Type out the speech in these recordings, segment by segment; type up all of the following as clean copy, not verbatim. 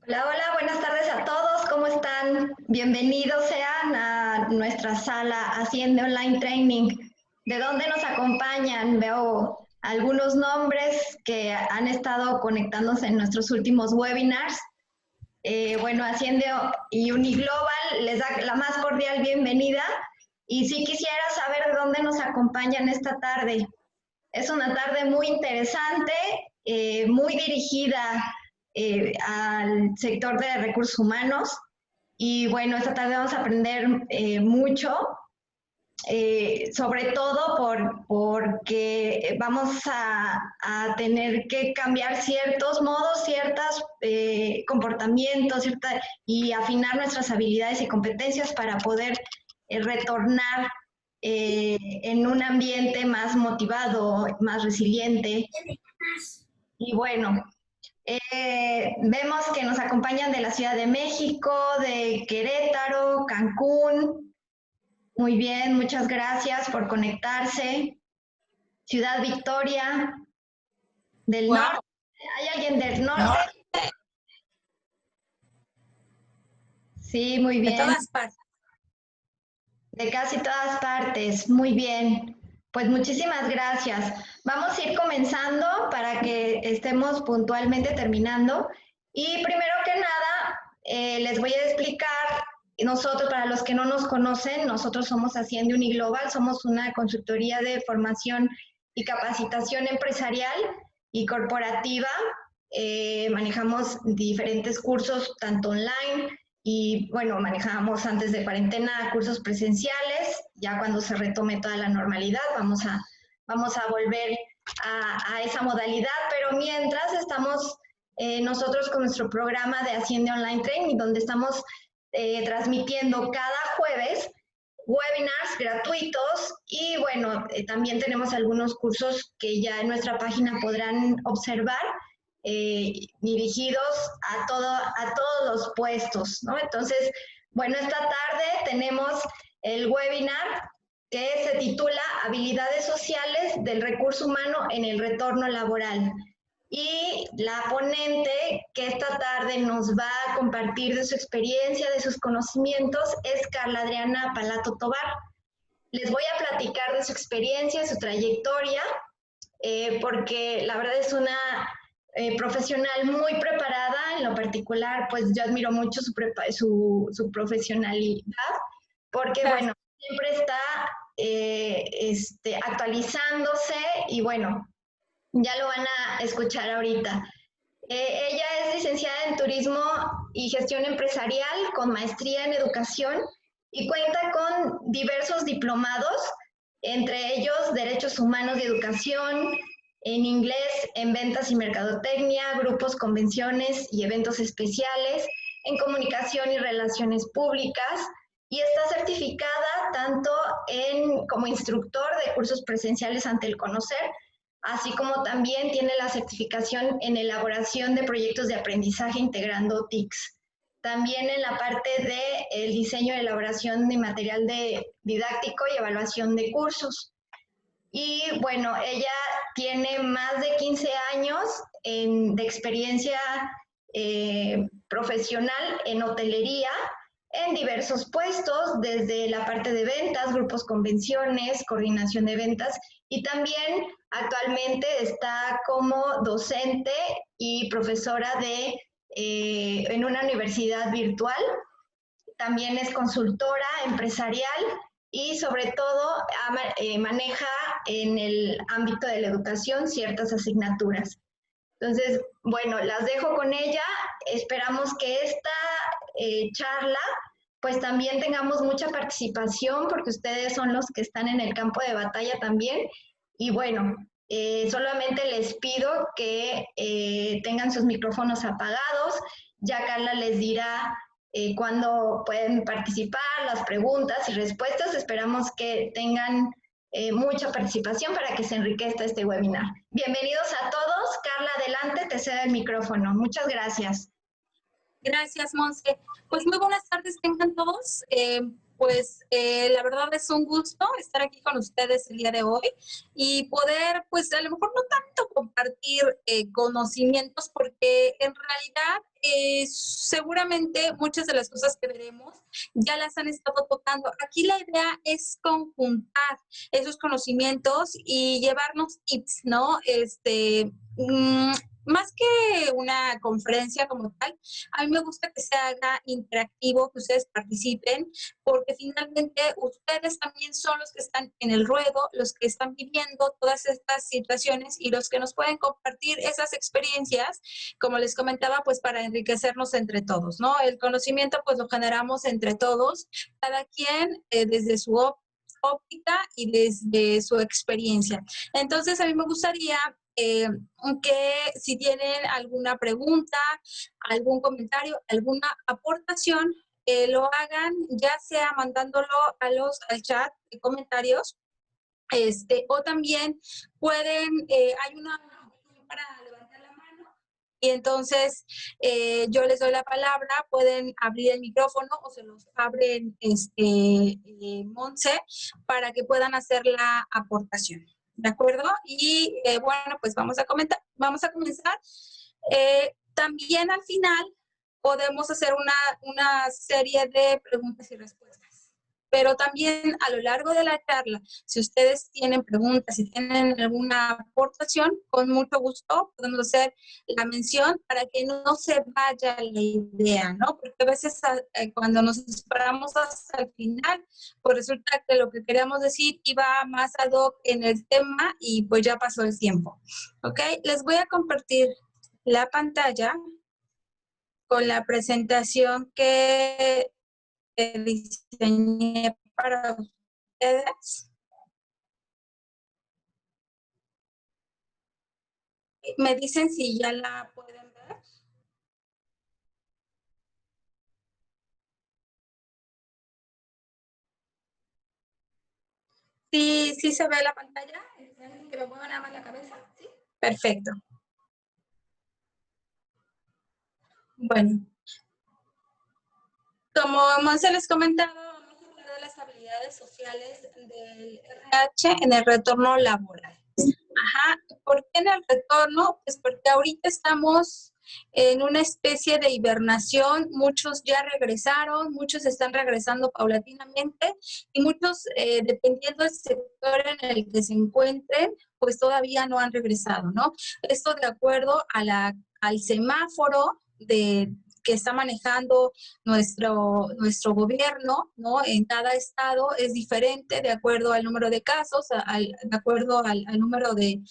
Hola, hola, buenas tardes a todos, ¿cómo están? Bienvenidos sean a nuestra sala Haciendo Online Training. ¿De dónde nos acompañan? Veo algunos nombres que han estado conectándose en nuestros últimos webinars. Bueno, Asciende y Uniglobal les da la más cordial bienvenida y sí quisiera saber de dónde nos acompañan esta tarde. Es una tarde muy interesante, muy dirigida al sector de recursos humanos y bueno, esta tarde vamos a aprender mucho, sobre todo porque vamos a tener que cambiar ciertos modos, ciertos comportamientos y afinar nuestras habilidades y competencias para poder retornar en un ambiente más motivado, más resiliente. Y bueno, vemos que nos acompañan de la Ciudad de México, de Querétaro, Cancún. Muy bien, muchas gracias por conectarse. Ciudad Victoria, del Wow. norte. ¿Hay alguien del norte? Sí, muy De bien. todas partes. De casi todas partes. Muy bien. Pues muchísimas gracias. Vamos a ir comenzando para que estemos puntualmente terminando. Y primero que nada, les voy a explicar, nosotros, para los que no nos conocen, nosotros somos Asciende Uniglobal, somos una consultoría de formación y capacitación empresarial y corporativa. Manejamos diferentes cursos, tanto online, y bueno, manejamos antes de cuarentena cursos presenciales. Ya cuando se retome toda la normalidad vamos a volver a esa modalidad, pero mientras estamos nosotros con nuestro programa de Asciende Online Training, donde estamos transmitiendo cada jueves webinars gratuitos y bueno, también tenemos algunos cursos que ya en nuestra página podrán observar, dirigidos a todos los puestos, ¿no? Entonces, bueno, esta tarde tenemos el webinar que se titula Habilidades sociales del recurso humano en el retorno laboral. Y la ponente que esta tarde nos va a compartir de su experiencia, de sus conocimientos, es Carla Adriana Palato Tobar. Les voy a platicar de su experiencia, de su trayectoria, porque la verdad es una profesional muy preparada. En lo particular, pues yo admiro mucho su profesionalidad, porque bueno, siempre está actualizándose y bueno, ya lo van a escuchar ahorita. Ella es licenciada en Turismo y Gestión Empresarial con maestría en Educación y cuenta con diversos diplomados, entre ellos Derechos Humanos y Educación, en inglés, en Ventas y Mercadotecnia, Grupos, Convenciones y Eventos Especiales, en Comunicación y Relaciones Públicas, y está certificada tanto como instructor de cursos presenciales ante el Conocer, así como también tiene la certificación en elaboración de proyectos de aprendizaje integrando TICs. También en la parte de el diseño y elaboración de material didáctico y evaluación de cursos. Y bueno, ella tiene más de 15 años de experiencia profesional en hotelería, en diversos puestos, desde la parte de ventas, grupos, convenciones, coordinación de ventas, y también actualmente está como docente y profesora en una universidad virtual. También es consultora empresarial y sobre todo maneja en el ámbito de la educación ciertas asignaturas. Entonces, bueno, las dejo con ella. Esperamos que esta charla pues también tengamos mucha participación, porque ustedes son los que están en el campo de batalla también. Y bueno, solamente les pido que tengan sus micrófonos apagados. Ya Carla les dirá cuándo pueden participar, las preguntas y respuestas. Esperamos que tengan mucha participación para que se enriquezca este webinar. Bienvenidos a todos. Carla, adelante, te cedo el micrófono. Muchas gracias. Gracias, Monse. Pues muy buenas tardes tengan todos. La verdad es un gusto estar aquí con ustedes el día de hoy y poder, pues a lo mejor no tanto compartir conocimientos, porque en realidad seguramente muchas de las cosas que veremos ya las han estado tocando. Aquí la idea es conjuntar esos conocimientos y llevarnos tips, ¿no? Más que una conferencia como tal, a mí me gusta que se haga interactivo, que ustedes participen, porque finalmente ustedes también son los que están en el ruedo, los que están viviendo todas estas situaciones y los que nos pueden compartir esas experiencias, como les comentaba, pues para enriquecernos entre todos, ¿no? El conocimiento pues lo generamos entre todos, cada quien desde su óptica y desde su experiencia. Entonces, a mí me gustaría que si tienen alguna pregunta, algún comentario, alguna aportación, lo hagan ya sea mandándolo al chat de comentarios, o también pueden, hay una opción para levantar la mano y entonces yo les doy la palabra, pueden abrir el micrófono o se los abren Monse para que puedan hacer la aportación. ¿De acuerdo? Y bueno, pues vamos a comenzar. También al final podemos hacer una serie de preguntas y respuestas. Pero también a lo largo de la charla, si ustedes tienen preguntas, si tienen alguna aportación, con mucho gusto podemos hacer la mención para que no se vaya la idea, ¿no? Porque a veces cuando nos esperamos hasta el final, pues resulta que lo que queríamos decir iba más ad hoc en el tema y pues ya pasó el tiempo. ¿Ok? Les voy a compartir la pantalla con la presentación que diseñé para ustedes. Me dicen si ya la pueden ver. ¿Sí, sí se ve la pantalla? ¿Que me mueva nada más la cabeza? ¿Sí? Perfecto. Bueno, como Monse les comentaba, vamos a hablar de las habilidades sociales del RH en el retorno laboral. Ajá, ¿por qué en el retorno? Pues porque ahorita estamos en una especie de hibernación, muchos ya regresaron, muchos están regresando paulatinamente y muchos, dependiendo del sector en el que se encuentren, pues todavía no han regresado, ¿no? Esto de acuerdo a al semáforo que está manejando nuestro gobierno, ¿no? En cada estado es diferente de acuerdo al número de casos, de acuerdo al número de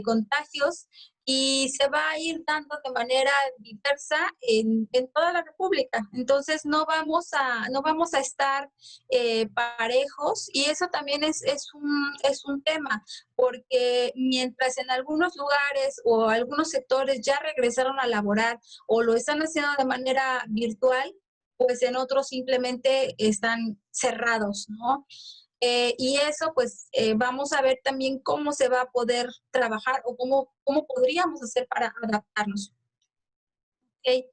contagios, y se va a ir dando de manera diversa en toda la República. Entonces no vamos a estar parejos, y eso también es un tema, porque mientras en algunos lugares o algunos sectores ya regresaron a laborar o lo están haciendo de manera virtual, pues en otros simplemente están cerrados, ¿no? Y eso, pues, vamos a ver también cómo se va a poder trabajar o cómo podríamos hacer para adaptarnos. Okay.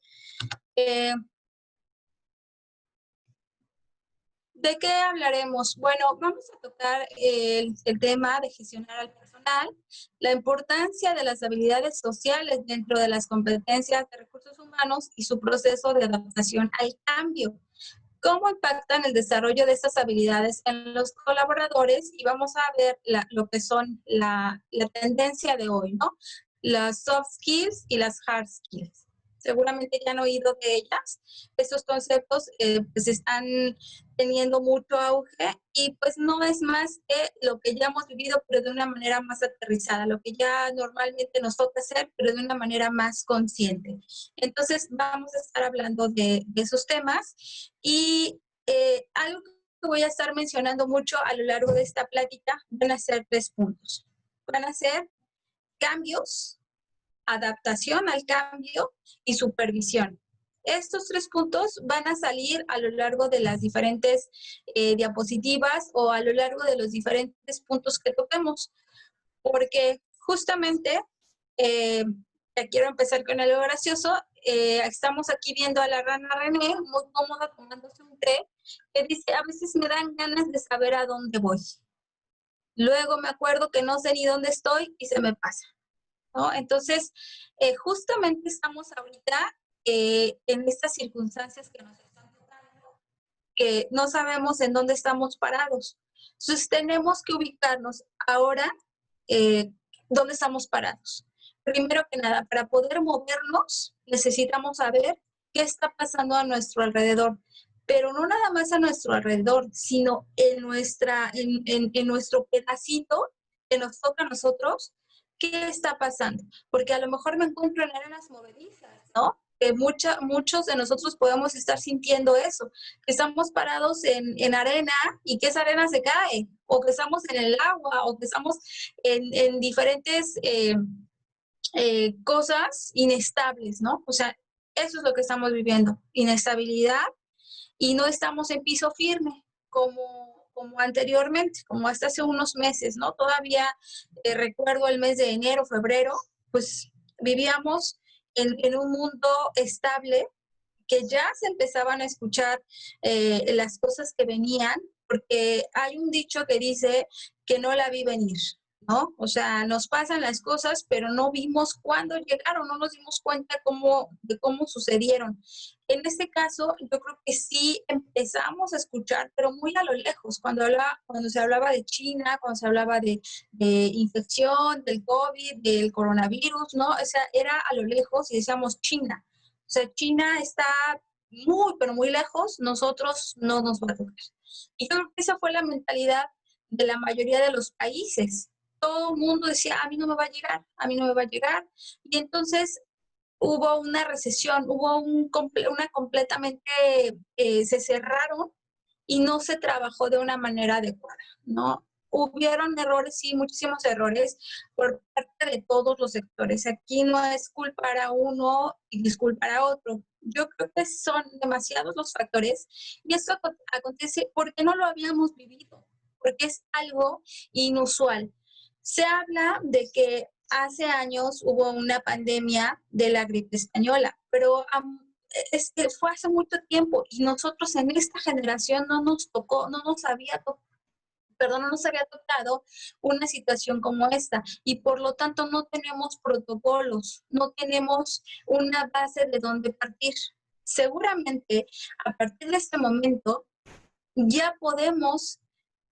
¿De qué hablaremos? Bueno, vamos a tocar el tema de gestionar al personal, la importancia de las habilidades sociales dentro de las competencias de recursos humanos y su proceso de adaptación al cambio. ¿Cómo impactan el desarrollo de estas habilidades en los colaboradores? Y vamos a ver lo que son la tendencia de hoy, ¿no? Las soft skills y las hard skills. Seguramente ya han oído de ellas. Estos conceptos pues están teniendo mucho auge y pues no es más que lo que ya hemos vivido, pero de una manera más aterrizada, lo que ya normalmente nos toca hacer, pero de una manera más consciente. Entonces vamos a estar hablando de esos temas y algo que voy a estar mencionando mucho a lo largo de esta plática van a ser 3 puntos. Van a ser cambios, adaptación al cambio y supervisión. Estos 3 puntos van a salir a lo largo de las diferentes diapositivas o a lo largo de los diferentes puntos que toquemos, porque justamente, ya quiero empezar con algo gracioso, estamos aquí viendo a la rana René muy cómoda tomándose un té, que dice, a veces me dan ganas de saber a dónde voy. Luego me acuerdo que no sé ni dónde estoy y se me pasa, ¿no? Entonces, justamente estamos ahorita en estas circunstancias que nos están tocando, que no sabemos en dónde estamos parados. Entonces tenemos que ubicarnos ahora dónde estamos parados. Primero que nada, para poder movernos, necesitamos saber qué está pasando a nuestro alrededor, pero no nada más a nuestro alrededor, sino en nuestro pedacito que nos toca a nosotros, qué está pasando. Porque a lo mejor me encuentro en arenas movedizas, ¿no? Que muchos de nosotros podemos estar sintiendo eso, que estamos parados en arena y que esa arena se cae, o que estamos en el agua, o que estamos en diferentes cosas inestables, ¿no? O sea, eso es lo que estamos viviendo, inestabilidad, y no estamos en piso firme como anteriormente, como hasta hace unos meses, ¿no? Todavía recuerdo el mes de enero, febrero, pues vivíamos en un mundo estable, que ya se empezaban a escuchar las cosas que venían, porque hay un dicho que dice que no la vi venir, ¿no? O sea, nos pasan las cosas, pero no vimos cuándo llegaron, no nos dimos cuenta de cómo sucedieron. En este caso, yo creo que sí empezamos a escuchar, pero muy a lo lejos, cuando se hablaba de China, cuando se hablaba de infección, del COVID, del coronavirus, ¿no? O sea, era a lo lejos y decíamos China. O sea, China está muy, pero muy lejos, nosotros no nos va a tocar. Y yo creo que esa fue la mentalidad de la mayoría de los países. Todo el mundo decía, a mí no me va a llegar, a mí no me va a llegar. Y entonces hubo una recesión, una completamente, se cerraron y no se trabajó de una manera adecuada, ¿no? Hubieron errores, sí, muchísimos errores por parte de todos los sectores. Aquí no es culpar a uno y disculpar a otro. Yo creo que son demasiados los factores y esto acontece porque no lo habíamos vivido, porque es algo inusual. Se habla de que hace años hubo una pandemia de la gripe española, pero fue hace mucho tiempo y nosotros en esta generación no nos tocó, no nos había tocado una situación como esta y por lo tanto no tenemos protocolos, no tenemos una base de donde partir. Seguramente a partir de este momento ya podemos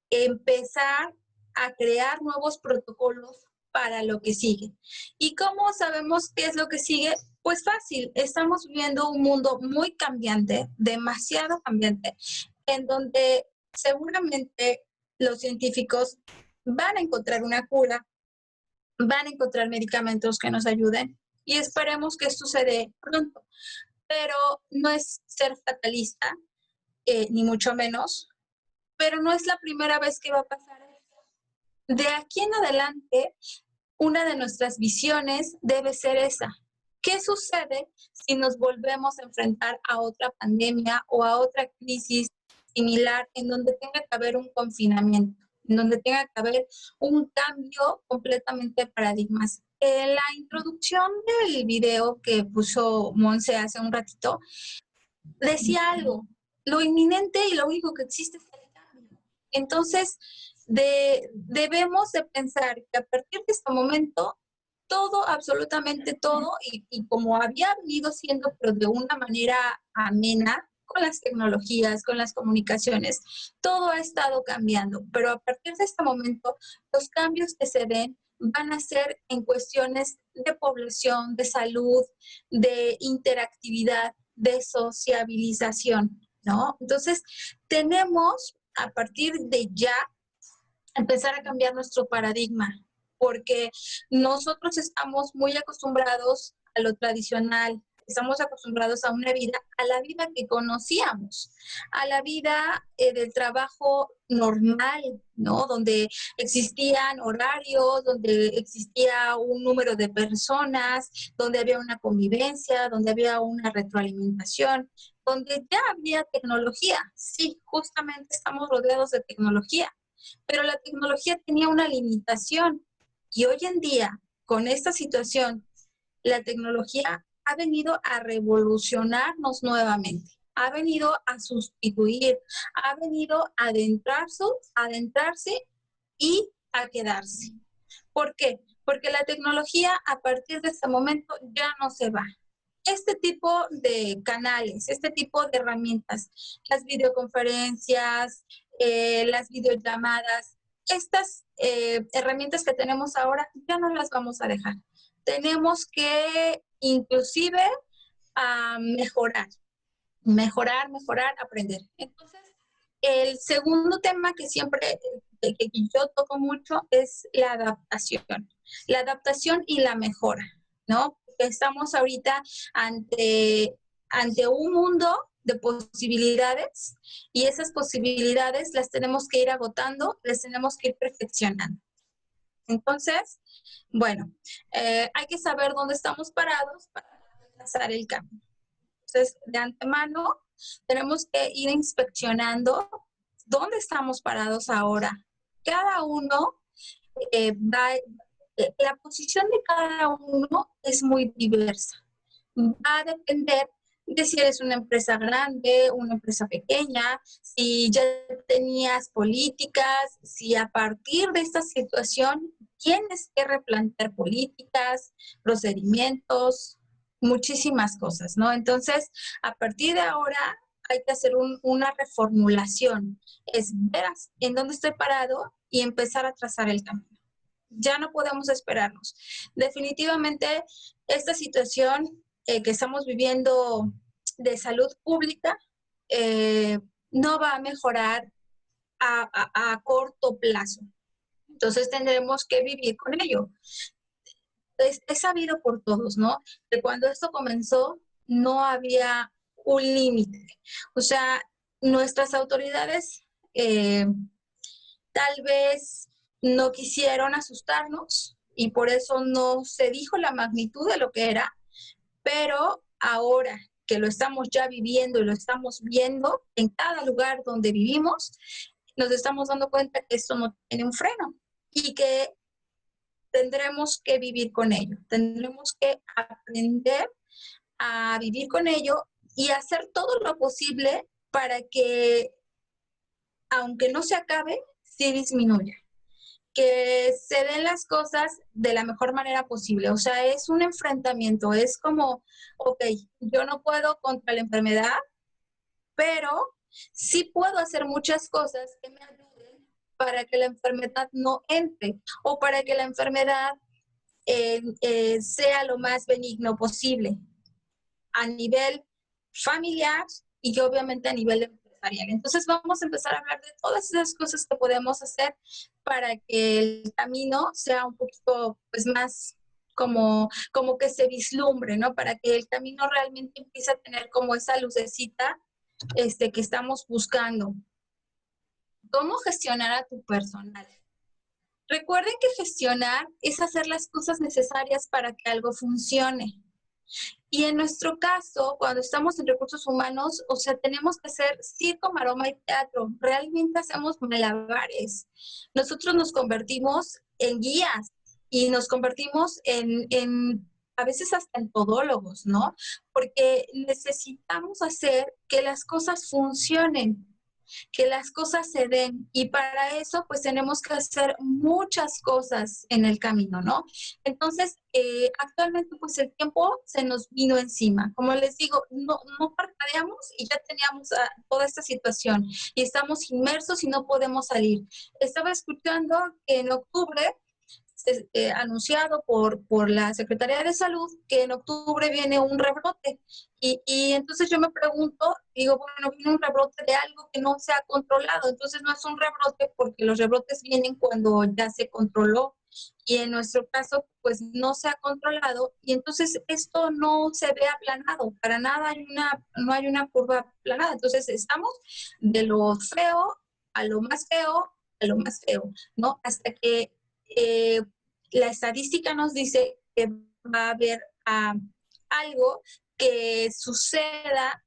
empezar a crear nuevos protocolos para lo que sigue. ¿Y cómo sabemos qué es lo que sigue? Pues fácil, estamos viviendo un mundo muy cambiante, demasiado cambiante, en donde seguramente los científicos van a encontrar una cura, van a encontrar medicamentos que nos ayuden y esperemos que esto se dé pronto. Pero no es ser fatalista, ni mucho menos, pero no es la primera vez que va a pasar esto. De aquí en adelante, una de nuestras visiones debe ser esa. ¿Qué sucede si nos volvemos a enfrentar a otra pandemia o a otra crisis similar en donde tenga que haber un confinamiento, en donde tenga que haber un cambio completamente de paradigmas? En la introducción del video que puso Monse hace un ratito, decía algo, lo inminente y lo único que existe es el cambio. Entonces, debemos de pensar que a partir de este momento, todo, absolutamente todo, y como había venido siendo, pero de una manera amena, con las tecnologías, con las comunicaciones, todo ha estado cambiando, pero a partir de este momento, los cambios que se den van a ser en cuestiones de población, de salud, de interactividad, de sociabilización, ¿no? Entonces, tenemos a partir de ya empezar a cambiar nuestro paradigma, porque nosotros estamos muy acostumbrados a lo tradicional, estamos acostumbrados a a la vida que conocíamos, a la vida del trabajo normal, ¿no? Donde existían horarios, donde existía un número de personas, donde había una convivencia, donde había una retroalimentación, donde ya había tecnología. Sí, justamente estamos rodeados de tecnología, pero la tecnología tenía una limitación y hoy en día, con esta situación, la tecnología ha venido a revolucionarnos nuevamente, ha venido a sustituir, ha venido a adentrarse y a quedarse. ¿Por qué? Porque la tecnología a partir de este momento ya no se va. este tipo de canales, este tipo de herramientas, las videoconferencias, las videollamadas, estas herramientas que tenemos ahora ya no las vamos a dejar. Tenemos que inclusive mejorar, aprender. Entonces, el segundo tema que siempre que yo toco mucho es la adaptación y la mejora, ¿no? Estamos ahorita ante un mundo de posibilidades y esas posibilidades las tenemos que ir agotando, las tenemos que ir perfeccionando. Entonces, bueno, hay que saber dónde estamos parados para trazar el camino. Entonces, de antemano, tenemos que ir inspeccionando dónde estamos parados ahora. Cada uno la posición de cada uno es muy diversa. Va a depender de si eres una empresa grande, una empresa pequeña, si ya tenías políticas, si a partir de esta situación tienes que replantear políticas, procedimientos, muchísimas cosas, ¿no? Entonces, a partir de ahora hay que hacer una reformulación, es ver en dónde estoy parado y empezar a trazar el camino. Ya no podemos esperarnos. Definitivamente, esta situación que estamos viviendo de salud pública no va a mejorar a corto plazo. Entonces tendremos que vivir con ello. Es sabido por todos, ¿no? Que cuando esto comenzó no había un límite. O sea, nuestras autoridades tal vez no quisieron asustarnos y por eso no se dijo la magnitud de lo que era, pero ahora que lo estamos ya viviendo y lo estamos viendo en cada lugar donde vivimos, nos estamos dando cuenta que esto no tiene un freno y que tendremos que vivir con ello, tendremos que aprender a vivir con ello y hacer todo lo posible para que, aunque no se acabe, sí disminuya, que se den las cosas de la mejor manera posible. O sea, es un enfrentamiento, es como, ok, yo no puedo contra la enfermedad, pero sí puedo hacer muchas cosas que me ayuden para que la enfermedad no entre o para que la enfermedad sea lo más benigno posible a nivel familiar y obviamente a nivel empresarial. Entonces vamos a empezar a hablar de todas esas cosas que podemos hacer para que el camino sea un poquito pues más como que se vislumbre, ¿no? Para que el camino realmente empiece a tener como esa lucecita que estamos buscando. ¿Cómo gestionar a tu personal? Recuerden que gestionar es hacer las cosas necesarias para que algo funcione. Y en nuestro caso, cuando estamos en recursos humanos, o sea, tenemos que hacer circo, maroma y teatro. Realmente hacemos malabares. Nosotros nos convertimos en guías y nos convertimos en a veces hasta en todólogos, ¿no? Porque necesitamos hacer que las cosas funcionen, que las cosas se den y para eso pues tenemos que hacer muchas cosas en el camino, ¿no? Entonces, actualmente pues el tiempo se nos vino encima. Como les digo, no parpadeamos y ya teníamos toda esta situación y estamos inmersos y no podemos salir. Estaba escuchando que en octubre anunciado por la Secretaría de Salud que en octubre viene un rebrote. Y entonces yo me pregunto, digo, bueno, viene un rebrote de algo que no se ha controlado. Entonces no es un rebrote porque los rebrotes vienen cuando ya se controló. Y en nuestro caso, pues no se ha controlado. Y entonces esto no se ve aplanado. Para nada no hay una curva aplanada. Entonces estamos de lo feo a lo más feo, a lo más feo, ¿no? Hasta que la estadística nos dice que va a haber algo que suceda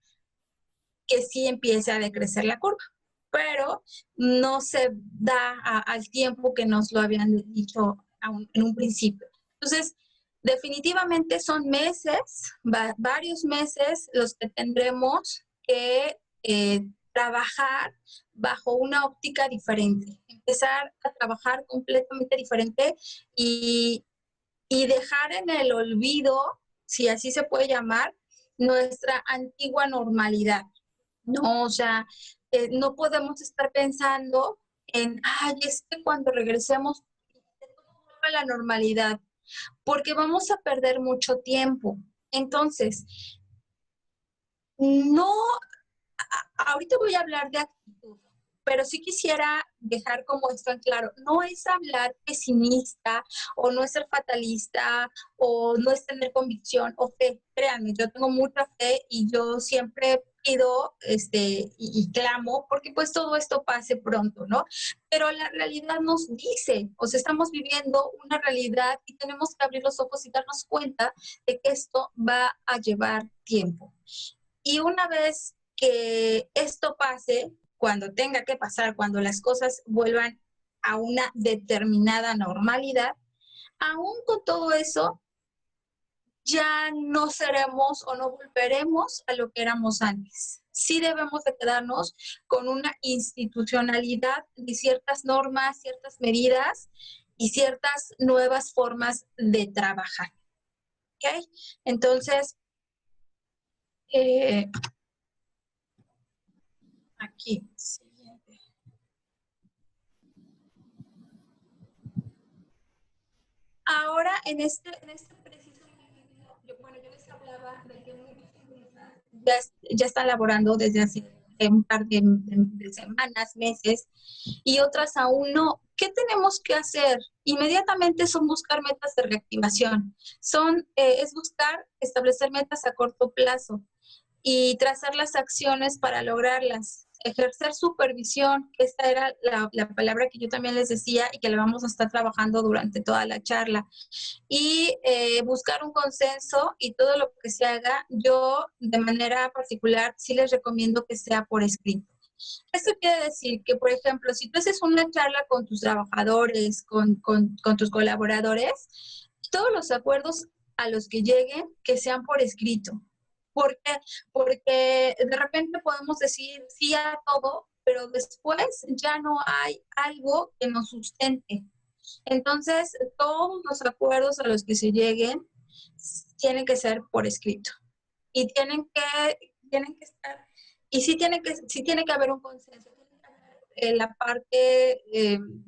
que sí empiece a decrecer la curva, pero no se da al tiempo que nos lo habían dicho en un principio. Entonces, definitivamente son meses, varios meses los que tendremos que trabajar bajo una óptica diferente, empezar a trabajar completamente diferente y dejar en el olvido, si así se puede llamar, nuestra antigua normalidad, ¿no? O sea, no podemos estar pensando en, ay, es que cuando regresemos a la normalidad, porque vamos a perder mucho tiempo. Entonces, no, ahorita voy a hablar de actitud, pero sí quisiera dejar como esto en claro, no es hablar pesimista o no es ser fatalista o no es tener convicción o fe. Créanme, yo tengo mucha fe y yo siempre pido y clamo porque pues todo esto pase pronto, ¿no? Pero la realidad nos dice, o sea, estamos viviendo una realidad y tenemos que abrir los ojos y darnos cuenta de que esto va a llevar tiempo. Y una vez que esto pase, cuando tenga que pasar, cuando las cosas vuelvan a una determinada normalidad, aún con todo eso, ya no seremos o no volveremos a lo que éramos antes. Sí debemos de quedarnos con una institucionalidad de ciertas normas, ciertas medidas y ciertas nuevas formas de trabajar. ¿Ok? Entonces, aquí. Ahora, en este preciso momento, yo les hablaba de que muchas empresas ya están laborando desde hace un par de semanas, meses, y otras aún no. ¿Qué tenemos que hacer? Inmediatamente son buscar metas de reactivación. Es buscar establecer metas a corto plazo y trazar las acciones para lograrlas. Ejercer supervisión, que esta era la palabra que yo también les decía y que la vamos a estar trabajando durante toda la charla. Y buscar un consenso y todo lo que se haga, yo de manera particular sí les recomiendo que sea por escrito. Esto quiere decir que, por ejemplo, si tú haces una charla con tus trabajadores, con tus colaboradores, todos los acuerdos a los que lleguen, que sean por escrito. ¿Por qué? Porque de repente podemos decir sí a todo, pero después ya no hay algo que nos sustente. Entonces, todos los acuerdos a los que se lleguen tienen que ser por escrito y tienen que estar, y sí tiene que haber un consenso. La parte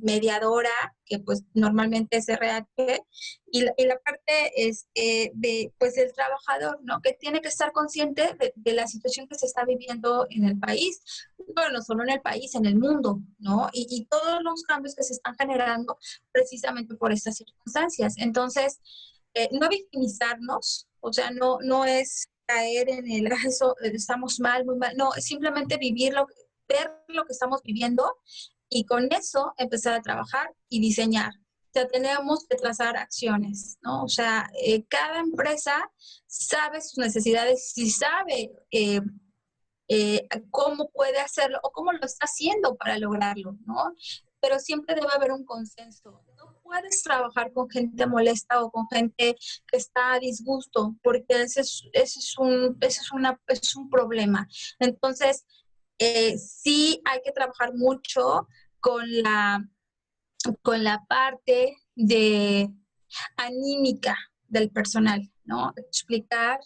mediadora, que pues normalmente es RH, y la parte pues el trabajador, ¿no? Que tiene que estar consciente de la situación que se está viviendo en el país, bueno, no solo en el país, en el mundo, ¿no? Y todos los cambios que se están generando precisamente por estas circunstancias. Entonces, no victimizarnos, o sea, no es caer en el, eso, estamos mal, muy mal, no, es simplemente vivirlo, ver lo que estamos viviendo y con eso empezar a trabajar y diseñar. O sea, tenemos que trazar acciones, ¿no? O sea, cada empresa sabe sus necesidades y sabe cómo puede hacerlo o cómo lo está haciendo para lograrlo, ¿no? Pero siempre debe haber un consenso. No puedes trabajar con gente molesta o con gente que está a disgusto, porque es un problema. Entonces, sí hay que trabajar mucho con con la parte de anímica del personal, ¿no? Explicar.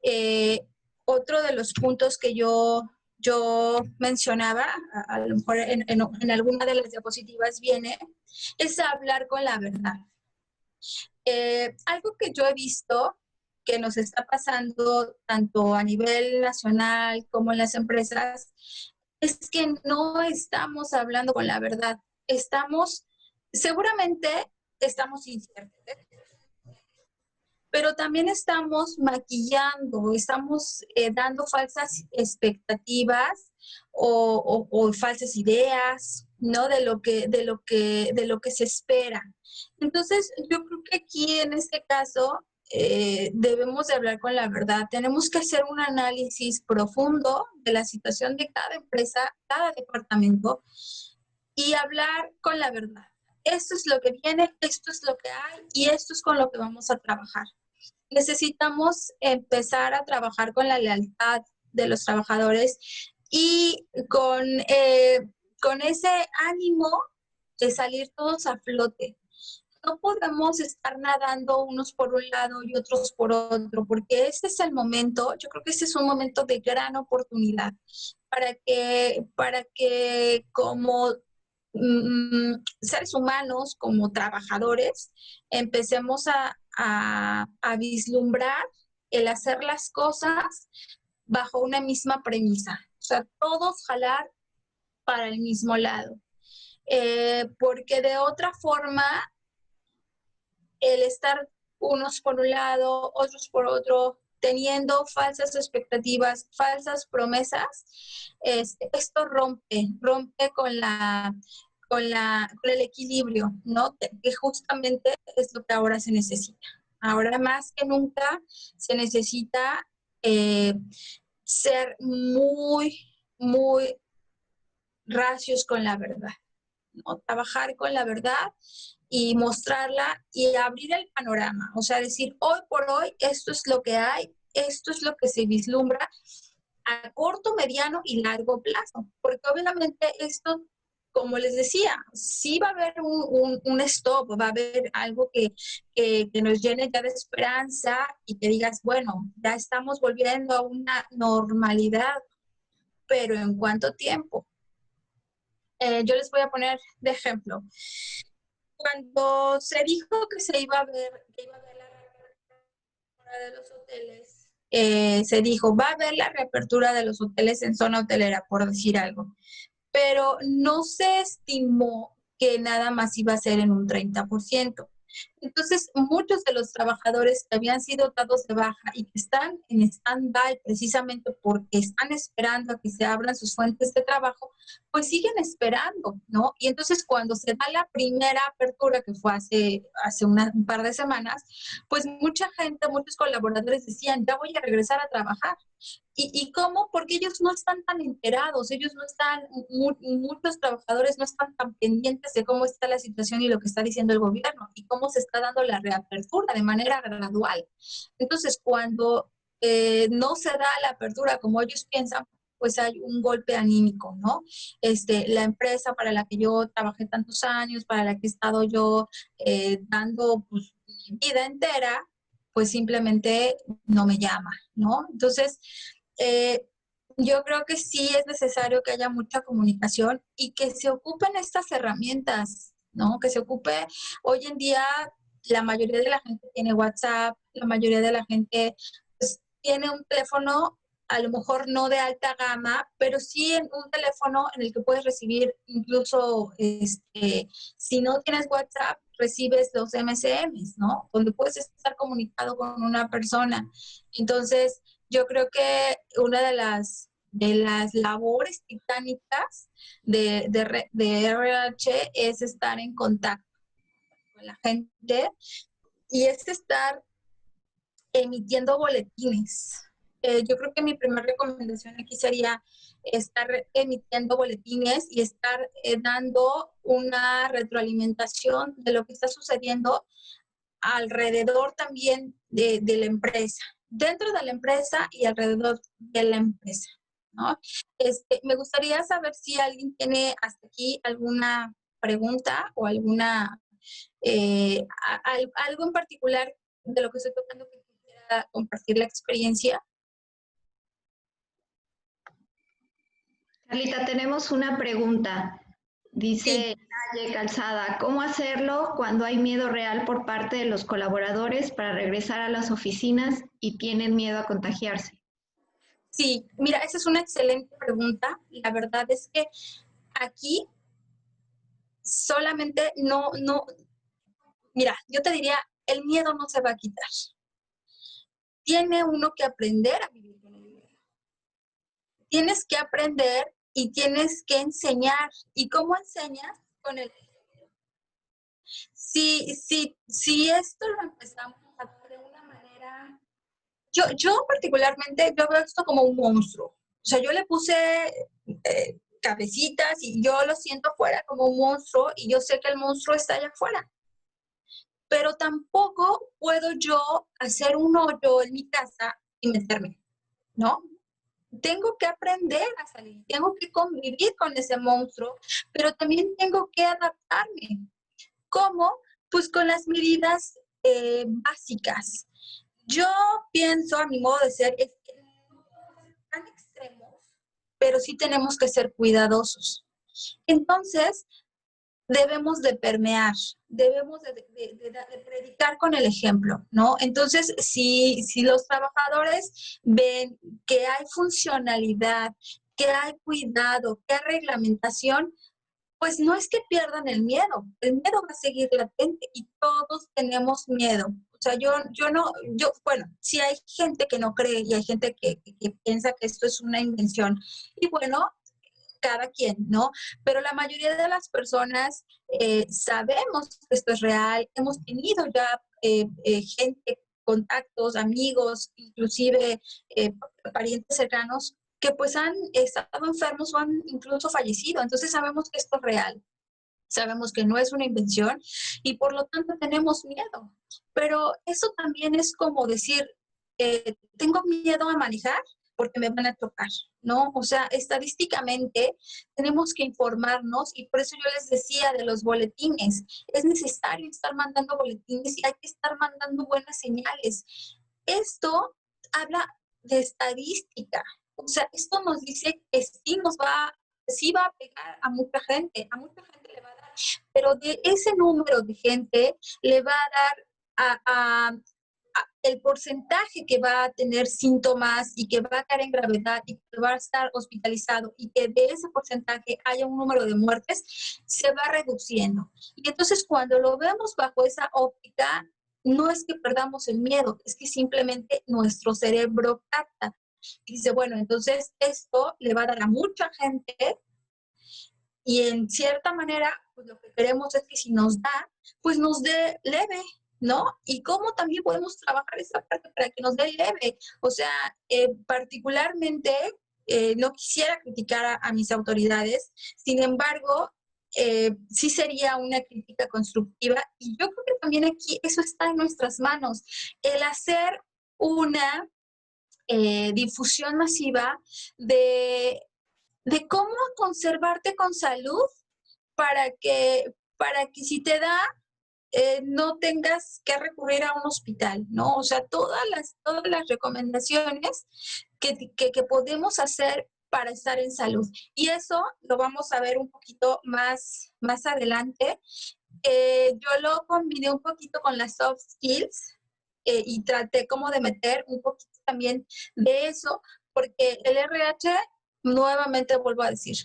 Eh, Otro de los puntos que yo mencionaba, a lo mejor en alguna de las diapositivas viene, es hablar con la verdad. Algo que yo he visto que nos está pasando tanto a nivel nacional como en las empresas es que no estamos hablando con la verdad. Seguramente estamos inciertos, pero también estamos maquillando, estamos dando falsas expectativas o falsas ideas, ¿no? De lo que se espera. Entonces, yo creo que aquí en este caso debemos de hablar con la verdad. Tenemos que hacer un análisis profundo de la situación de cada empresa, cada departamento y hablar con la verdad. Esto es lo que viene, esto es lo que hay y esto es con lo que vamos a trabajar. Necesitamos empezar a trabajar con la lealtad de los trabajadores y con ese ánimo de salir todos a flote. no podemos estar nadando unos por un lado y otros por otro, porque ese es el momento, yo creo que ese es un momento de gran oportunidad para que como seres humanos, como trabajadores, empecemos a vislumbrar el hacer las cosas bajo una misma premisa. O sea, todos jalar para el mismo lado. Porque de otra forma, el estar unos por un lado, otros por otro, teniendo falsas expectativas, falsas promesas, esto rompe con el equilibrio, ¿no? Que justamente es lo que ahora se necesita. Ahora más que nunca se necesita ser muy racios con la verdad, ¿no? Trabajar con la verdad y mostrarla y abrir el panorama. O sea, decir, hoy por hoy, esto es lo que hay, esto es lo que se vislumbra a corto, mediano y largo plazo. Porque obviamente esto, como les decía, sí va a haber un stop, va a haber algo que nos llene ya de esperanza y que digas, bueno, ya estamos volviendo a una normalidad, pero ¿en cuánto tiempo? Yo les voy a poner de ejemplo. Cuando se dijo que se iba a ver, que iba a haber la reapertura de los hoteles, se dijo, va a haber la reapertura de los hoteles en zona hotelera, por decir algo, pero no se estimó que nada más iba a ser en un 30%. Entonces, muchos de los trabajadores que habían sido dados de baja y que están en stand-by precisamente porque están esperando a que se abran sus fuentes de trabajo, pues siguen esperando, ¿no? Y entonces cuando se da la primera apertura, que fue hace un par de semanas, pues mucha gente, muchos colaboradores decían, ya voy a regresar a trabajar. ¿Y cómo? Porque ellos no están tan enterados, ellos no están, muchos trabajadores no están tan pendientes de cómo está la situación y lo que está diciendo el gobierno y cómo se está dando la reapertura de manera gradual. Entonces, cuando no se da la apertura como ellos piensan, pues hay un golpe anímico, ¿no? La empresa para la que yo trabajé tantos años, para la que he estado yo dando pues, mi vida entera, pues simplemente no me llama, ¿no? Entonces, eh, yo creo que sí es necesario que haya mucha comunicación y que se ocupen estas herramientas, ¿no? Que se ocupe, hoy en día la mayoría de la gente tiene WhatsApp, la mayoría de la gente pues, tiene un teléfono, a lo mejor no de alta gama, pero sí en un teléfono en el que puedes recibir incluso, si no tienes WhatsApp, recibes los MSMs, ¿no? Donde puedes estar comunicado con una persona. Entonces, yo creo que una de las labores titánicas de RH es estar en contacto con la gente y es estar emitiendo boletines. Yo creo que mi primera recomendación aquí sería estar emitiendo boletines y estar dando una retroalimentación de lo que está sucediendo alrededor también de la empresa, dentro de la empresa y alrededor de la empresa, ¿no? Me gustaría saber si alguien tiene hasta aquí alguna pregunta o algo en particular de lo que estoy tocando que quisiera compartir la experiencia. Carlita, tenemos una pregunta. Dice Calle Calzada, ¿cómo hacerlo cuando hay miedo real por parte de los colaboradores para regresar a las oficinas y tienen miedo a contagiarse? Sí, mira, esa es una excelente pregunta. La verdad es que aquí solamente mira, yo te diría, el miedo no se va a quitar. Tiene uno que aprender a vivir con el miedo. Tienes que aprender y tienes que enseñar. ¿Y cómo enseñas? Con el si esto lo empezamos a hacer de una manera... Yo particularmente, yo veo esto como un monstruo. O sea, yo le puse cabecitas y yo lo siento afuera como un monstruo y yo sé que el monstruo está allá afuera. Pero tampoco puedo yo hacer un hoyo en mi casa y meterme, ¿no? Tengo que aprender a salir, tengo que convivir con ese monstruo, pero también tengo que adaptarme. ¿Cómo? Pues con las medidas básicas. Yo pienso, a mi modo de ser, es que no podemos ser tan extremos, pero sí tenemos que ser cuidadosos. Entonces, debemos de permear, debemos de predicar con el ejemplo, ¿no? Entonces, si los trabajadores ven que hay funcionalidad, que hay cuidado, que hay reglamentación, pues no es que pierdan el miedo va a seguir latente y todos tenemos miedo. O sea, bueno, sí hay gente que no cree y hay gente que piensa que esto es una invención. Y bueno, cada quien, ¿no? Pero la mayoría de las personas sabemos que esto es real, hemos tenido ya gente, contactos, amigos, inclusive parientes cercanos que pues han estado enfermos o han incluso fallecido. Entonces sabemos que esto es real, sabemos que no es una invención y por lo tanto tenemos miedo. Pero eso también es como decir, tengo miedo a manejar porque me van a tocar, ¿no? O sea, estadísticamente tenemos que informarnos y por eso yo les decía de los boletines. Es necesario estar mandando boletines y hay que estar mandando buenas señales. Esto habla de estadística. O sea, esto nos dice que sí va a pegar a mucha gente le va a dar, pero de ese número de gente le va a dar el porcentaje que va a tener síntomas y que va a caer en gravedad y que va a estar hospitalizado y que de ese porcentaje haya un número de muertes, se va reduciendo. Y entonces cuando lo vemos bajo esa óptica, no es que perdamos el miedo, es que simplemente nuestro cerebro capta. Y dice, bueno, entonces esto le va a dar a mucha gente y en cierta manera, pues lo que queremos es que si nos da, pues nos dé leve, ¿no? Y cómo también podemos trabajar esa parte para que nos dé leve. O sea, particularmente, no quisiera criticar a mis autoridades, sin embargo, sí sería una crítica constructiva y yo creo que también aquí eso está en nuestras manos, el hacer una difusión masiva de cómo conservarte con salud para que si te da, no tengas que recurrir a un hospital, ¿no? O sea, todas las recomendaciones que podemos hacer para estar en salud. Y eso lo vamos a ver un poquito más adelante. Yo lo combiné un poquito con las soft skills y traté como de meter un poquito también de eso, porque el RH, nuevamente vuelvo a decir,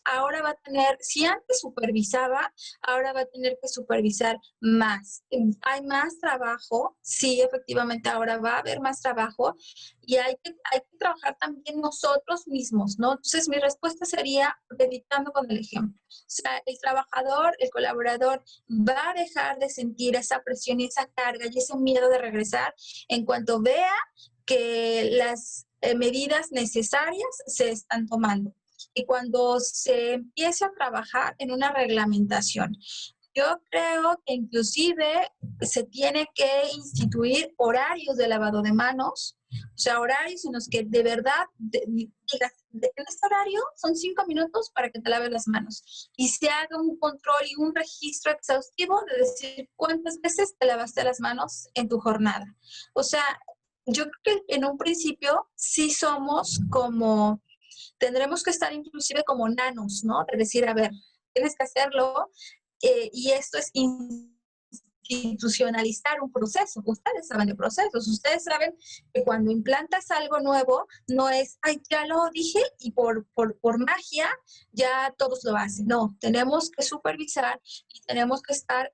ahora va a tener, si antes supervisaba, ahora va a tener que supervisar más. Hay más trabajo, sí, efectivamente, ahora va a haber más trabajo y hay que trabajar también nosotros mismos, ¿no? Entonces, mi respuesta sería dedicando con el ejemplo. O sea, el trabajador, el colaborador va a dejar de sentir esa presión y esa carga y ese miedo de regresar en cuanto vea que las medidas necesarias se están tomando y cuando se empiece a trabajar en una reglamentación. Yo creo que inclusive se tiene que instituir horarios de lavado de manos, o sea, horarios en los que de verdad digas, en este horario son 5 minutos para que te laves las manos y se haga un control y un registro exhaustivo de decir cuántas veces te lavaste las manos en tu jornada. O sea, yo creo que en un principio sí somos como tendremos que estar inclusive como nanos, ¿no? De decir, a ver, tienes que hacerlo y esto es institucionalizar un proceso. Ustedes saben de procesos, ustedes saben que cuando implantas algo nuevo, no es, ay, ya lo dije y por magia ya todos lo hacen. No, tenemos que supervisar y tenemos que estar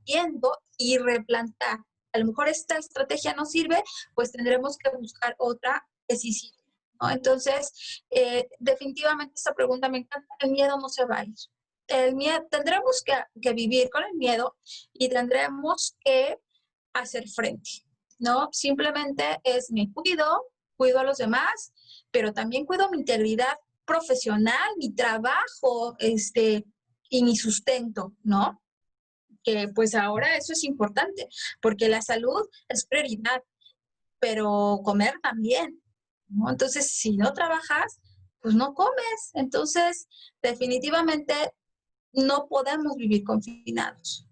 viendo y replantar. A lo mejor esta estrategia no sirve, pues tendremos que buscar otra que sí sirve, ¿no? Entonces, definitivamente esta pregunta me encanta, el miedo no se va a ir. El miedo, tendremos que vivir con el miedo y tendremos que hacer frente, ¿no? Simplemente es me cuido a los demás, pero también cuido mi integridad profesional, mi trabajo, y mi sustento, ¿no? Que pues ahora eso es importante, porque la salud es prioridad, pero comer también, ¿no? Entonces, si no trabajas, pues no comes. Entonces, definitivamente no podemos vivir confinados.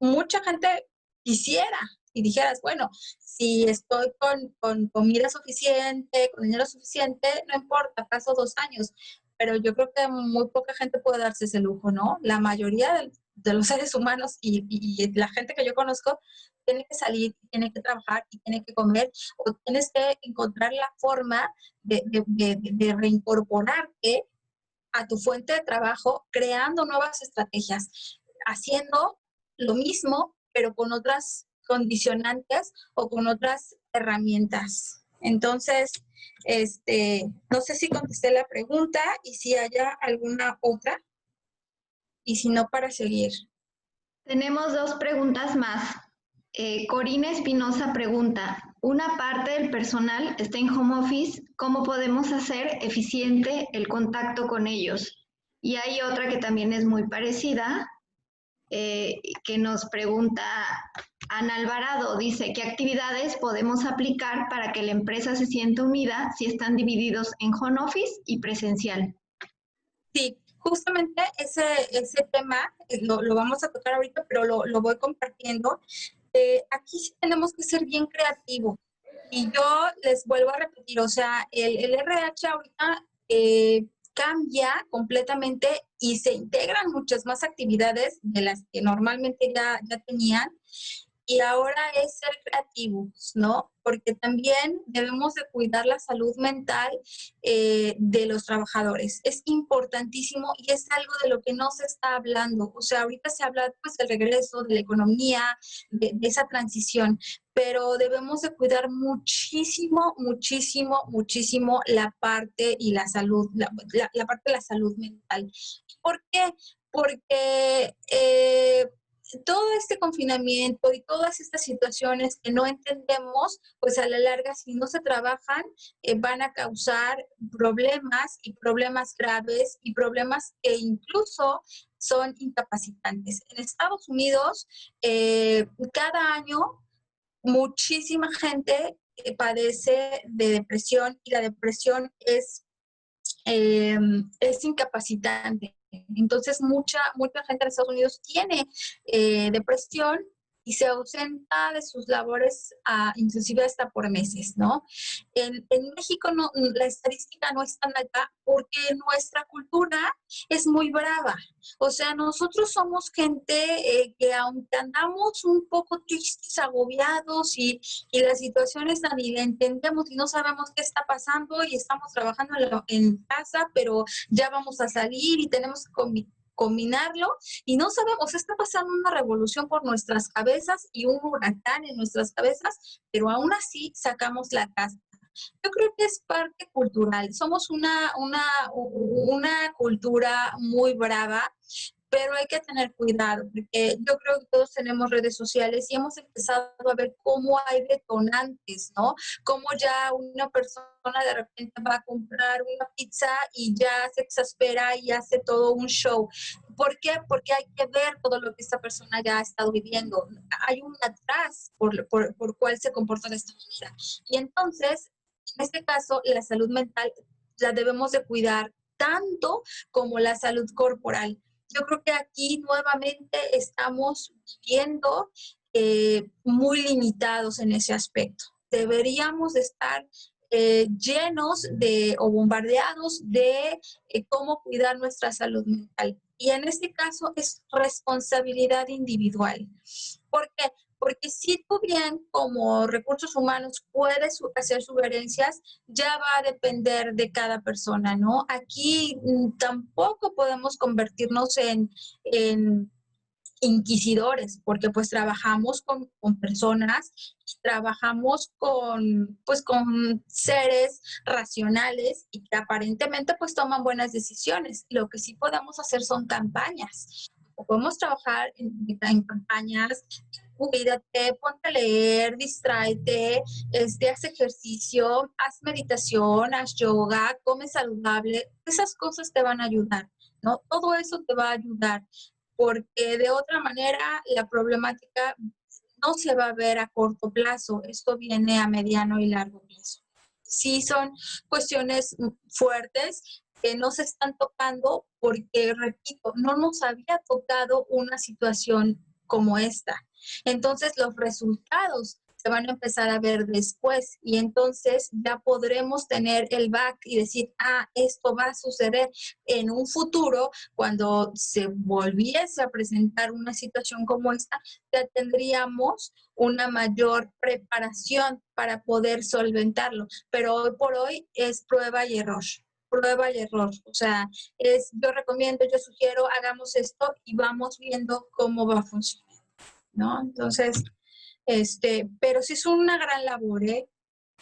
mucha gente quisiera y dijeras, bueno, si estoy con comida suficiente, con dinero suficiente, no importa, paso 2 años. Pero yo creo que muy poca gente puede darse ese lujo, ¿no? La mayoría de los seres humanos y la gente que yo conozco tiene que salir, tiene que trabajar y tiene que comer, o tienes que encontrar la forma de reincorporarte a tu fuente de trabajo, creando nuevas estrategias, haciendo lo mismo, pero con otras condicionantes o con otras herramientas. Entonces, no sé si contesté la pregunta y si haya alguna otra, y si no, para seguir. Tenemos 2 preguntas más. Corina Espinosa pregunta, una parte del personal está en home office, ¿cómo podemos hacer eficiente el contacto con ellos? Y hay otra que también es muy parecida, que nos pregunta Ana Alvarado, dice, ¿qué actividades podemos aplicar para que la empresa se sienta unida si están divididos en home office y presencial? Sí, justamente ese tema lo vamos a tocar ahorita, pero lo voy compartiendo. Aquí sí tenemos que ser bien creativos. Y yo les vuelvo a repetir, o sea, el RH ahorita cambia completamente y se integran muchas más actividades de las que normalmente ya tenían. Y ahora es ser creativos, ¿no? Porque también debemos de cuidar la salud mental de los trabajadores. Es importantísimo y es algo de lo que no se está hablando. O sea, ahorita se habla pues del regreso, de la economía, de esa transición, pero debemos de cuidar muchísimo, muchísimo, muchísimo la parte y la salud, la parte de la salud mental. ¿Por qué? Porque todo este confinamiento y todas estas situaciones que no entendemos, pues a la larga, si no se trabajan, van a causar problemas y problemas graves y problemas que incluso son incapacitantes. En Estados Unidos, cada año, muchísima gente padece de depresión y la depresión es incapacitante. Entonces, mucha gente en Estados Unidos tiene depresión y se ausenta de sus labores, inclusive hasta por meses, ¿no? En México no, la estadística no es tan alta porque nuestra cultura es muy brava. O sea, nosotros somos gente que aunque andamos un poco tristes, agobiados y la situación es tan y la entendemos y no sabemos qué está pasando y estamos trabajando en casa, pero ya vamos a salir y tenemos que combinarlo y no sabemos, está pasando una revolución por nuestras cabezas y un huracán en nuestras cabezas, pero aún así sacamos la casa. Yo creo que es parte cultural. Somos una cultura muy brava, pero hay que tener cuidado, porque yo creo que todos tenemos redes sociales y hemos empezado a ver cómo hay detonantes, ¿no? Cómo ya una persona de repente va a comprar una pizza y ya se exaspera y hace todo un show. ¿Por qué? Porque hay que ver todo lo que esta persona ya ha estado viviendo. Hay un atrás por cuál se comporta de esta manera. Y entonces, en este caso, la salud mental la debemos de cuidar tanto como la salud corporal. Yo creo que aquí nuevamente estamos viendo muy limitados en ese aspecto. Deberíamos estar llenos de o bombardeados de cómo cuidar nuestra salud mental. Y en este caso es responsabilidad individual. ¿Por qué? Porque si tú bien como recursos humanos puedes hacer sugerencias, ya va a depender de cada persona, ¿no? Aquí tampoco podemos convertirnos en inquisidores, porque pues trabajamos con personas, trabajamos pues con seres racionales y que aparentemente pues toman buenas decisiones. Lo que sí podemos hacer son campañas. Podemos trabajar en campañas. Cuídate, ponte a leer, distráete, haz ejercicio, haz meditación, haz yoga, come saludable. Esas cosas te van a ayudar, ¿no? Todo eso te va a ayudar porque de otra manera la problemática no se va a ver a corto plazo, esto viene a mediano y largo plazo. Sí son cuestiones fuertes que no se están tocando porque, repito, no nos había tocado una situación como esta. Entonces los resultados se van a empezar a ver después y entonces ya podremos tener el back y decir, esto va a suceder en un futuro cuando se volviese a presentar una situación como esta, ya tendríamos una mayor preparación para poder solventarlo. Pero hoy por hoy es prueba y error. Prueba y error. O sea, yo recomiendo, yo sugiero, hagamos esto y vamos viendo cómo va a funcionar, ¿no? Entonces, pero sí es una gran labor, ¿eh?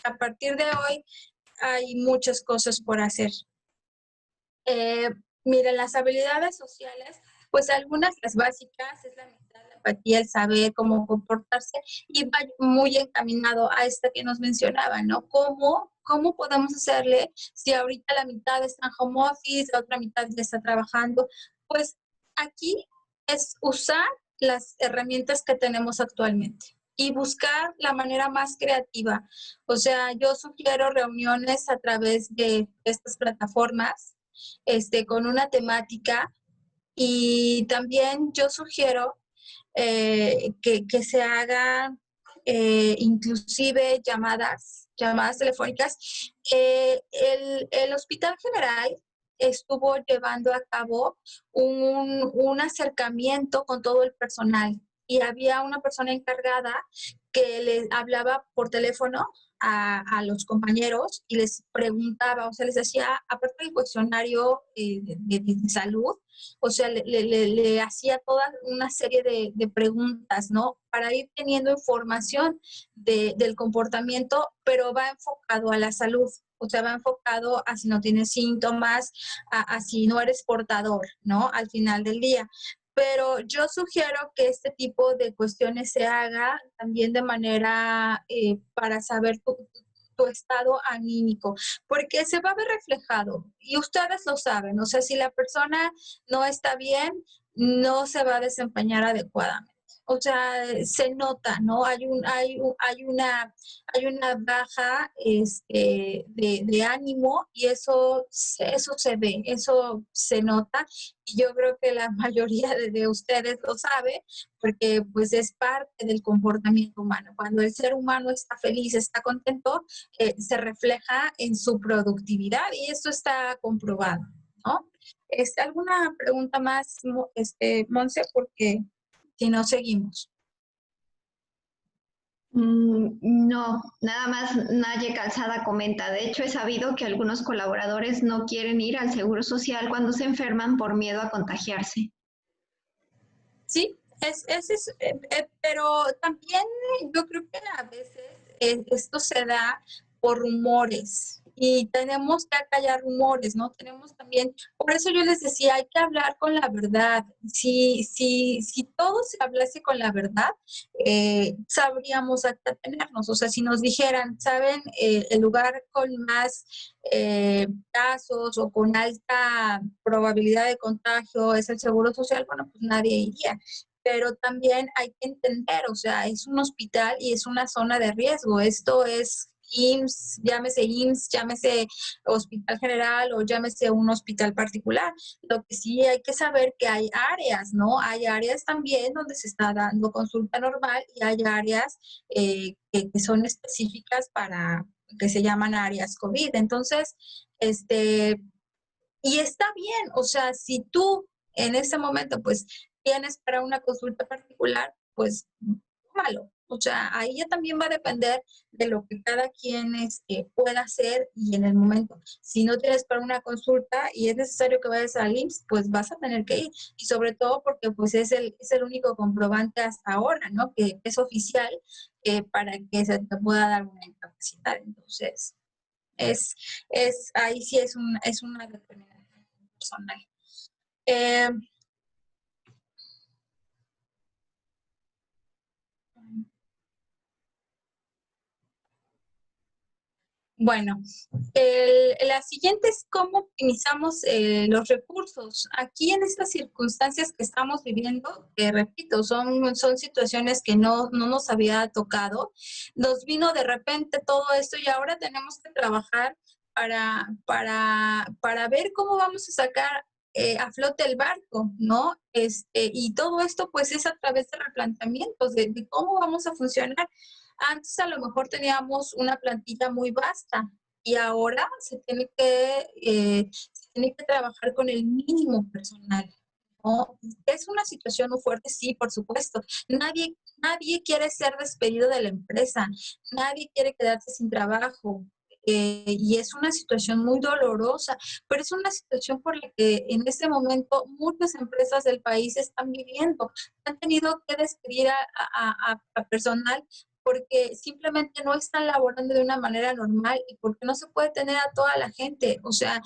A partir de hoy hay muchas cosas por hacer. Miren, las habilidades sociales, pues algunas, las básicas, es la mitad, la empatía, el saber cómo comportarse, y va muy encaminado a esta que nos mencionaba, ¿no? ¿Cómo podemos hacerle si ahorita la mitad está en home office, la otra mitad ya está trabajando? Pues aquí es usar las herramientas que tenemos actualmente y buscar la manera más creativa. O sea, yo sugiero reuniones a través de estas plataformas, con una temática, y también yo sugiero que se hagan inclusive llamadas telefónicas. El Hospital General estuvo llevando a cabo un acercamiento con todo el personal y había una persona encargada que les hablaba por teléfono a los compañeros y les preguntaba, o sea, les hacía, aparte del cuestionario de salud, o sea, le hacía toda una serie de preguntas, ¿no? Para ir teniendo información del comportamiento, pero va enfocado a la salud. O sea, va enfocado a si no tienes síntomas, a si no eres portador, ¿no? Al final del día. Pero yo sugiero que este tipo de cuestiones se haga también de manera para saber tu estado anímico, porque se va a ver reflejado y ustedes lo saben, o sea, si la persona no está bien, no se va a desempeñar adecuadamente. O sea, se nota, ¿no? Hay una baja de ánimo y eso se ve, eso se nota. Y yo creo que la mayoría de ustedes lo sabe, porque pues es parte del comportamiento humano. Cuando el ser humano está feliz, está contento, se refleja en su productividad y esto está comprobado, ¿no? ¿Alguna pregunta más, Monse? Porque si no, seguimos. No, nada más Naye Calzada comenta. De hecho, he sabido que algunos colaboradores no quieren ir al Seguro Social cuando se enferman por miedo a contagiarse. Sí, pero también yo creo que a veces esto se da por rumores y tenemos que acallar rumores, ¿no? Tenemos también, por eso yo les decía, hay que hablar con la verdad. Si todo se hablase con la verdad, sabríamos a qué atenernos. O sea, si nos dijeran, ¿saben? El lugar con más casos o con alta probabilidad de contagio es el Seguro Social, bueno, pues nadie iría. Pero también hay que entender, o sea, es un hospital y es una zona de riesgo. Esto es IMSS, llámese Hospital General o llámese un hospital particular. Lo que sí hay que saber que hay áreas, ¿no? Hay áreas también donde se está dando consulta normal y hay áreas que son específicas para, que se llaman áreas COVID. Entonces, y está bien, o sea, si tú en ese momento, pues, tienes para una consulta particular, pues, tómalo. O sea, ahí ya también va a depender de lo que cada quien pueda hacer y en el momento. Si no tienes para una consulta y es necesario que vayas al IMSS, pues vas a tener que ir. Y sobre todo porque pues es el único comprobante hasta ahora, ¿no? Que es oficial para que se te pueda dar una incapacidad. Entonces, ahí sí es una determinación personal. Bueno, la siguiente es cómo optimizamos los recursos. Aquí en estas circunstancias que estamos viviendo, que repito, son situaciones que no nos había tocado, nos vino de repente todo esto y ahora tenemos que trabajar para ver cómo vamos a sacar a flote el barco, ¿no? Y todo esto pues es a través de replanteamientos de cómo vamos a funcionar. Antes a lo mejor teníamos una plantilla muy vasta y ahora se tiene que trabajar con el mínimo personal, ¿no? Es una situación muy fuerte, sí, por supuesto. Nadie quiere ser despedido de la empresa, nadie quiere quedarse sin trabajo. Y es una situación muy dolorosa, pero es una situación por la que en este momento muchas empresas del país están viviendo. Han tenido que despedir a personal porque simplemente no están laborando de una manera normal y porque no se puede tener a toda la gente. O sea,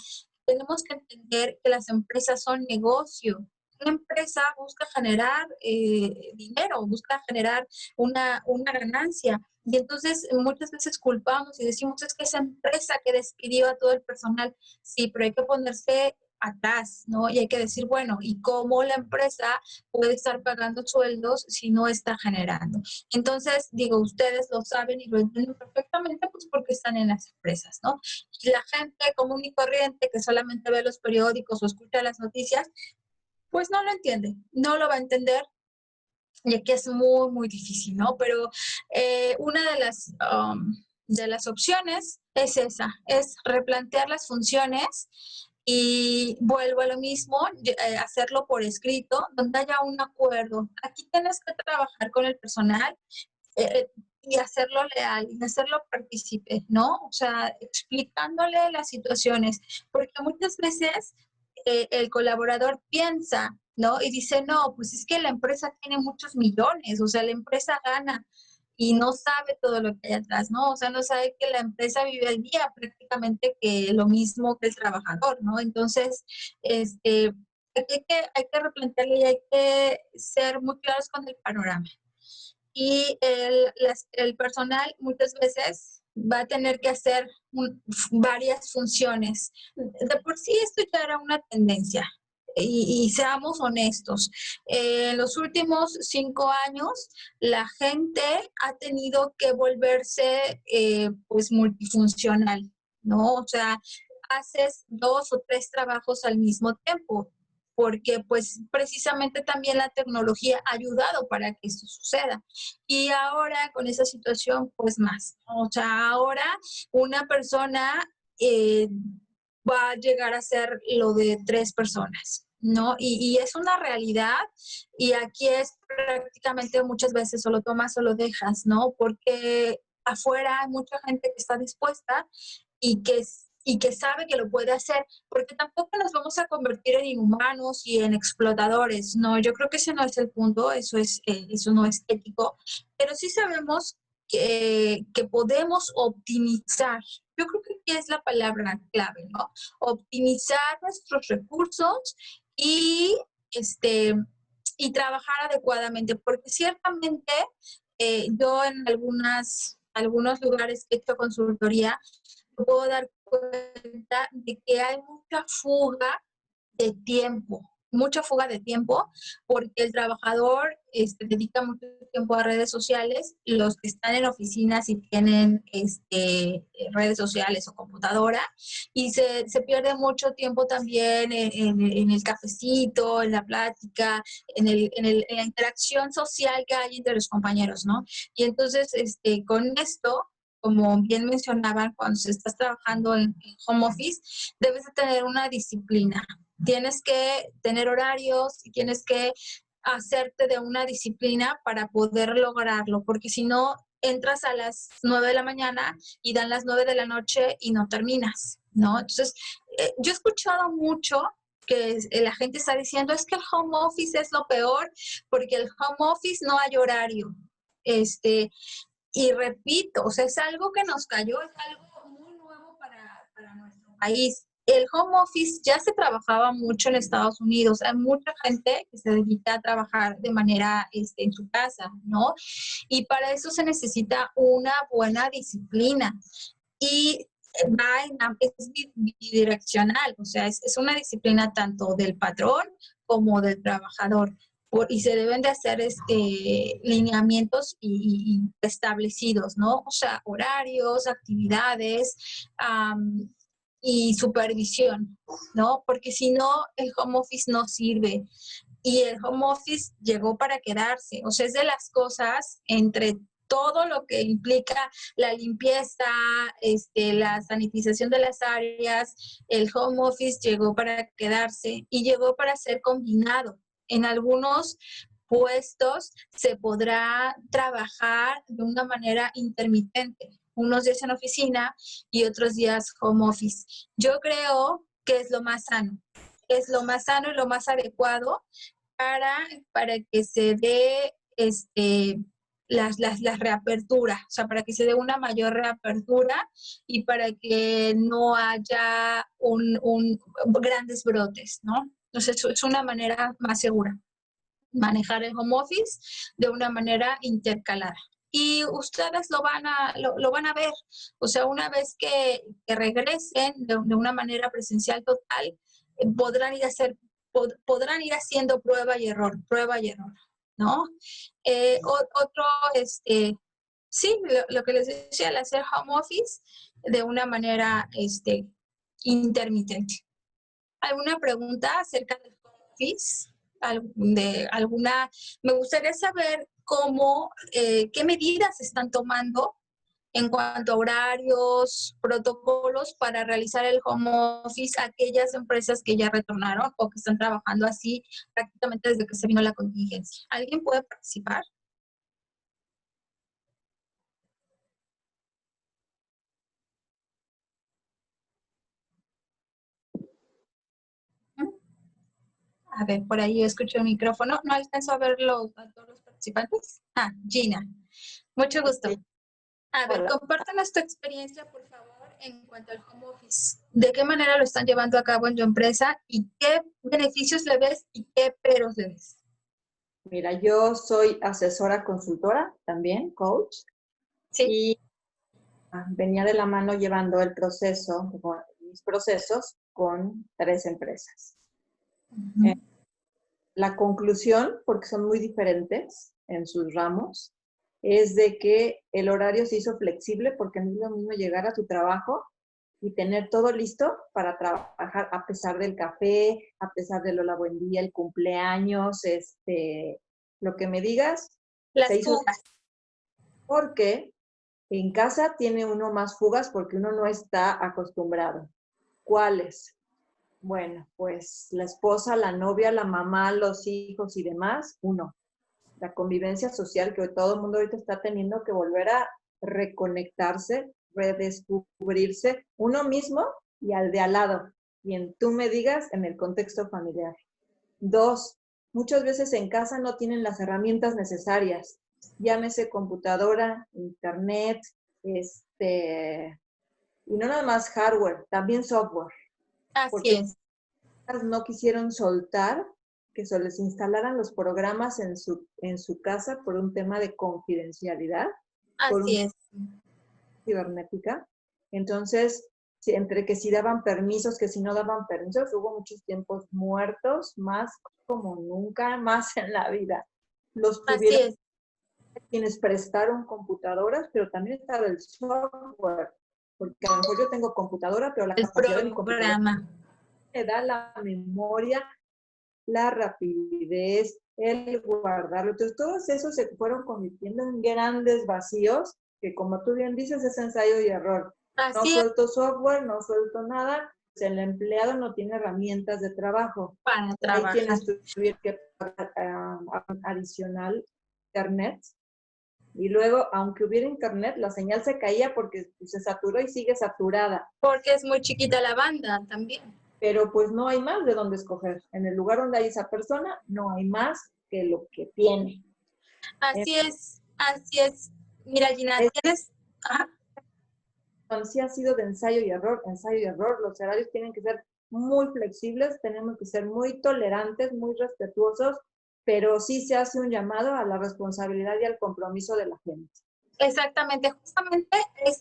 tenemos que entender que las empresas son negocio. Una empresa busca generar dinero, busca generar una ganancia. Y entonces muchas veces culpamos y decimos, es que esa empresa que despidió a todo el personal, sí, pero hay que ponerse atrás, ¿no? Y hay que decir, bueno, ¿y cómo la empresa puede estar pagando sueldos si no está generando? Entonces, digo, ustedes lo saben y lo entienden perfectamente, pues porque están en las empresas, ¿no? Y la gente común y corriente que solamente ve los periódicos o escucha las noticias, pues no lo entiende, no lo va a entender, ya que es muy, muy difícil, ¿no? Pero una de las opciones es esa, es replantear las funciones y vuelvo a lo mismo, hacerlo por escrito, donde haya un acuerdo. Aquí tienes que trabajar con el personal y hacerlo leal, y hacerlo partícipe, ¿no? O sea, explicándole las situaciones, porque muchas veces el colaborador piensa, ¿no? Y dice, no, pues es que la empresa tiene muchos millones, o sea, la empresa gana y no sabe todo lo que hay atrás, ¿no? O sea, no sabe que la empresa vive al día prácticamente que lo mismo que el trabajador, ¿no? Entonces, hay que replantearle y hay que ser muy claros con el panorama. Y el personal muchas veces va a tener que hacer varias funciones. De por sí esto ya era una tendencia. Y seamos honestos, en los últimos 5 años la gente ha tenido que volverse pues multifuncional, ¿no? O sea, haces 2 o 3 trabajos al mismo tiempo, porque pues precisamente también la tecnología ha ayudado para que esto suceda. Y ahora con esa situación, pues más. O sea, ahora una persona eh, va a llegar a ser lo de 3 personas, ¿no? Y es una realidad y aquí es prácticamente muchas veces solo tomas o lo dejas, ¿no? Porque afuera hay mucha gente que está dispuesta y que sabe que lo puede hacer, porque tampoco nos vamos a convertir en inhumanos y en explotadores, no, yo creo que ese no es el punto, eso no es ético, pero sí sabemos que podemos optimizar. Yo creo que aquí es la palabra clave, ¿no? Optimizar nuestros recursos y, este, y trabajar adecuadamente, porque ciertamente yo en algunos lugares que he hecho consultoría, me puedo dar cuenta de que hay mucha fuga de tiempo, porque el trabajador dedica mucho tiempo a redes sociales, los que están en oficinas y tienen redes sociales o computadora, y se pierde mucho tiempo también en el cafecito, en la plática, en la interacción social que hay entre los compañeros, ¿no? Y entonces, con esto, como bien mencionaban, cuando se estás trabajando en home office, debes de tener una disciplina. Tienes que tener horarios y tienes que hacerte de una disciplina para poder lograrlo, porque si no, entras a las 9 de la mañana y dan las 9 de la noche y no terminas, ¿no? Entonces, yo he escuchado mucho que la gente está diciendo, es que el home office es lo peor, porque el home office no hay horario. Y repito, o sea, es algo que nos cayó, es algo muy nuevo para nuestro país. El home office ya se trabajaba mucho en Estados Unidos. Hay mucha gente que se dedica a trabajar de manera en su casa, ¿no? Y para eso se necesita una buena disciplina. Y es bidireccional, o sea, es una disciplina tanto del patrón como del trabajador. Y se deben de hacer lineamientos y establecidos, ¿no? O sea, horarios, actividades, y supervisión, ¿no? Porque si no, el home office no sirve. Y el home office llegó para quedarse. O sea, es de las cosas entre todo lo que implica la limpieza, la sanitización de las áreas, el home office llegó para quedarse y llegó para ser combinado. En algunos puestos se podrá trabajar de una manera intermitente, unos días en oficina y otros días home office. Yo creo que es lo más sano, es lo más sano y lo más adecuado para que se dé las reaperturas, o sea, para que se dé una mayor reapertura y para que no haya grandes brotes, ¿no? Entonces, es una manera más segura manejar el home office de una manera intercalada. Y ustedes lo van a ver, o sea, una vez que regresen de una manera presencial total, podrán ir haciendo prueba y error, ¿no? Otro, sí, lo que les decía, el hacer home office de una manera intermitente. ¿Alguna pregunta acerca del home office? Me gustaría saber qué medidas están tomando en cuanto a horarios, protocolos para realizar el home office aquellas empresas que ya retornaron o que están trabajando así prácticamente desde que se vino la contingencia. ¿Alguien puede participar? A ver, por ahí yo escucho el micrófono. ¿No alcanzo a ver a todos los participantes? Gina. Mucho gusto. A ver, compártanos tu experiencia, por favor, en cuanto al home office. ¿De qué manera lo están llevando a cabo en tu empresa y qué beneficios le ves y qué peros le ves? Mira, yo soy asesora consultora también, coach. Sí. Y venía de la mano llevando mis procesos con 3 empresas. Uh-huh. La conclusión, porque son muy diferentes en sus ramos, es de que el horario se hizo flexible porque no es lo mismo llegar a tu trabajo y tener todo listo para trabajar a pesar del café, a pesar del hola, buen día, el cumpleaños, lo que me digas. Las fugas. Porque en casa tiene uno más fugas porque uno no está acostumbrado. ¿Cuáles? Bueno, pues la esposa, la novia, la mamá, los hijos y demás, uno. La convivencia social que todo el mundo ahorita está teniendo que volver a reconectarse, redescubrirse uno mismo y al de al lado. Y tú me digas en el contexto familiar. 2, muchas veces en casa no tienen las herramientas necesarias. Llámese computadora, internet, y no nada más hardware, también software. Así es. No quisieron soltar que se les instalaran los programas en su casa por un tema de confidencialidad. Así es. Cibernética. Entonces, entre que si daban permisos, que si no daban permisos, hubo muchos tiempos muertos, más como nunca más en la vida. Los tuvieron quienes prestaron computadoras, pero también estaba el software, porque a lo mejor yo tengo computadora, pero la capacidad de mi computadora me da la memoria, la rapidez, el guardarlo. Entonces, todos esos se fueron convirtiendo en grandes vacíos que, como tú bien dices, es ensayo y error. No suelto software, no suelto nada. Pues el empleado no tiene herramientas de trabajo. Para trabajar. Hay quienes tuvieron que pagar adicional internet. Y luego, aunque hubiera internet, la señal se caía porque se saturó y sigue saturada. Porque es muy chiquita la banda también. Pero pues no hay más de dónde escoger. En el lugar donde hay esa persona, no hay más que lo que tiene. Así es. Mira, Gina, ¿tienes? Sí ha sido de ensayo y error. Los horarios tienen que ser muy flexibles, tenemos que ser muy tolerantes, muy respetuosos, pero sí se hace un llamado a la responsabilidad y al compromiso de la gente. Exactamente, justamente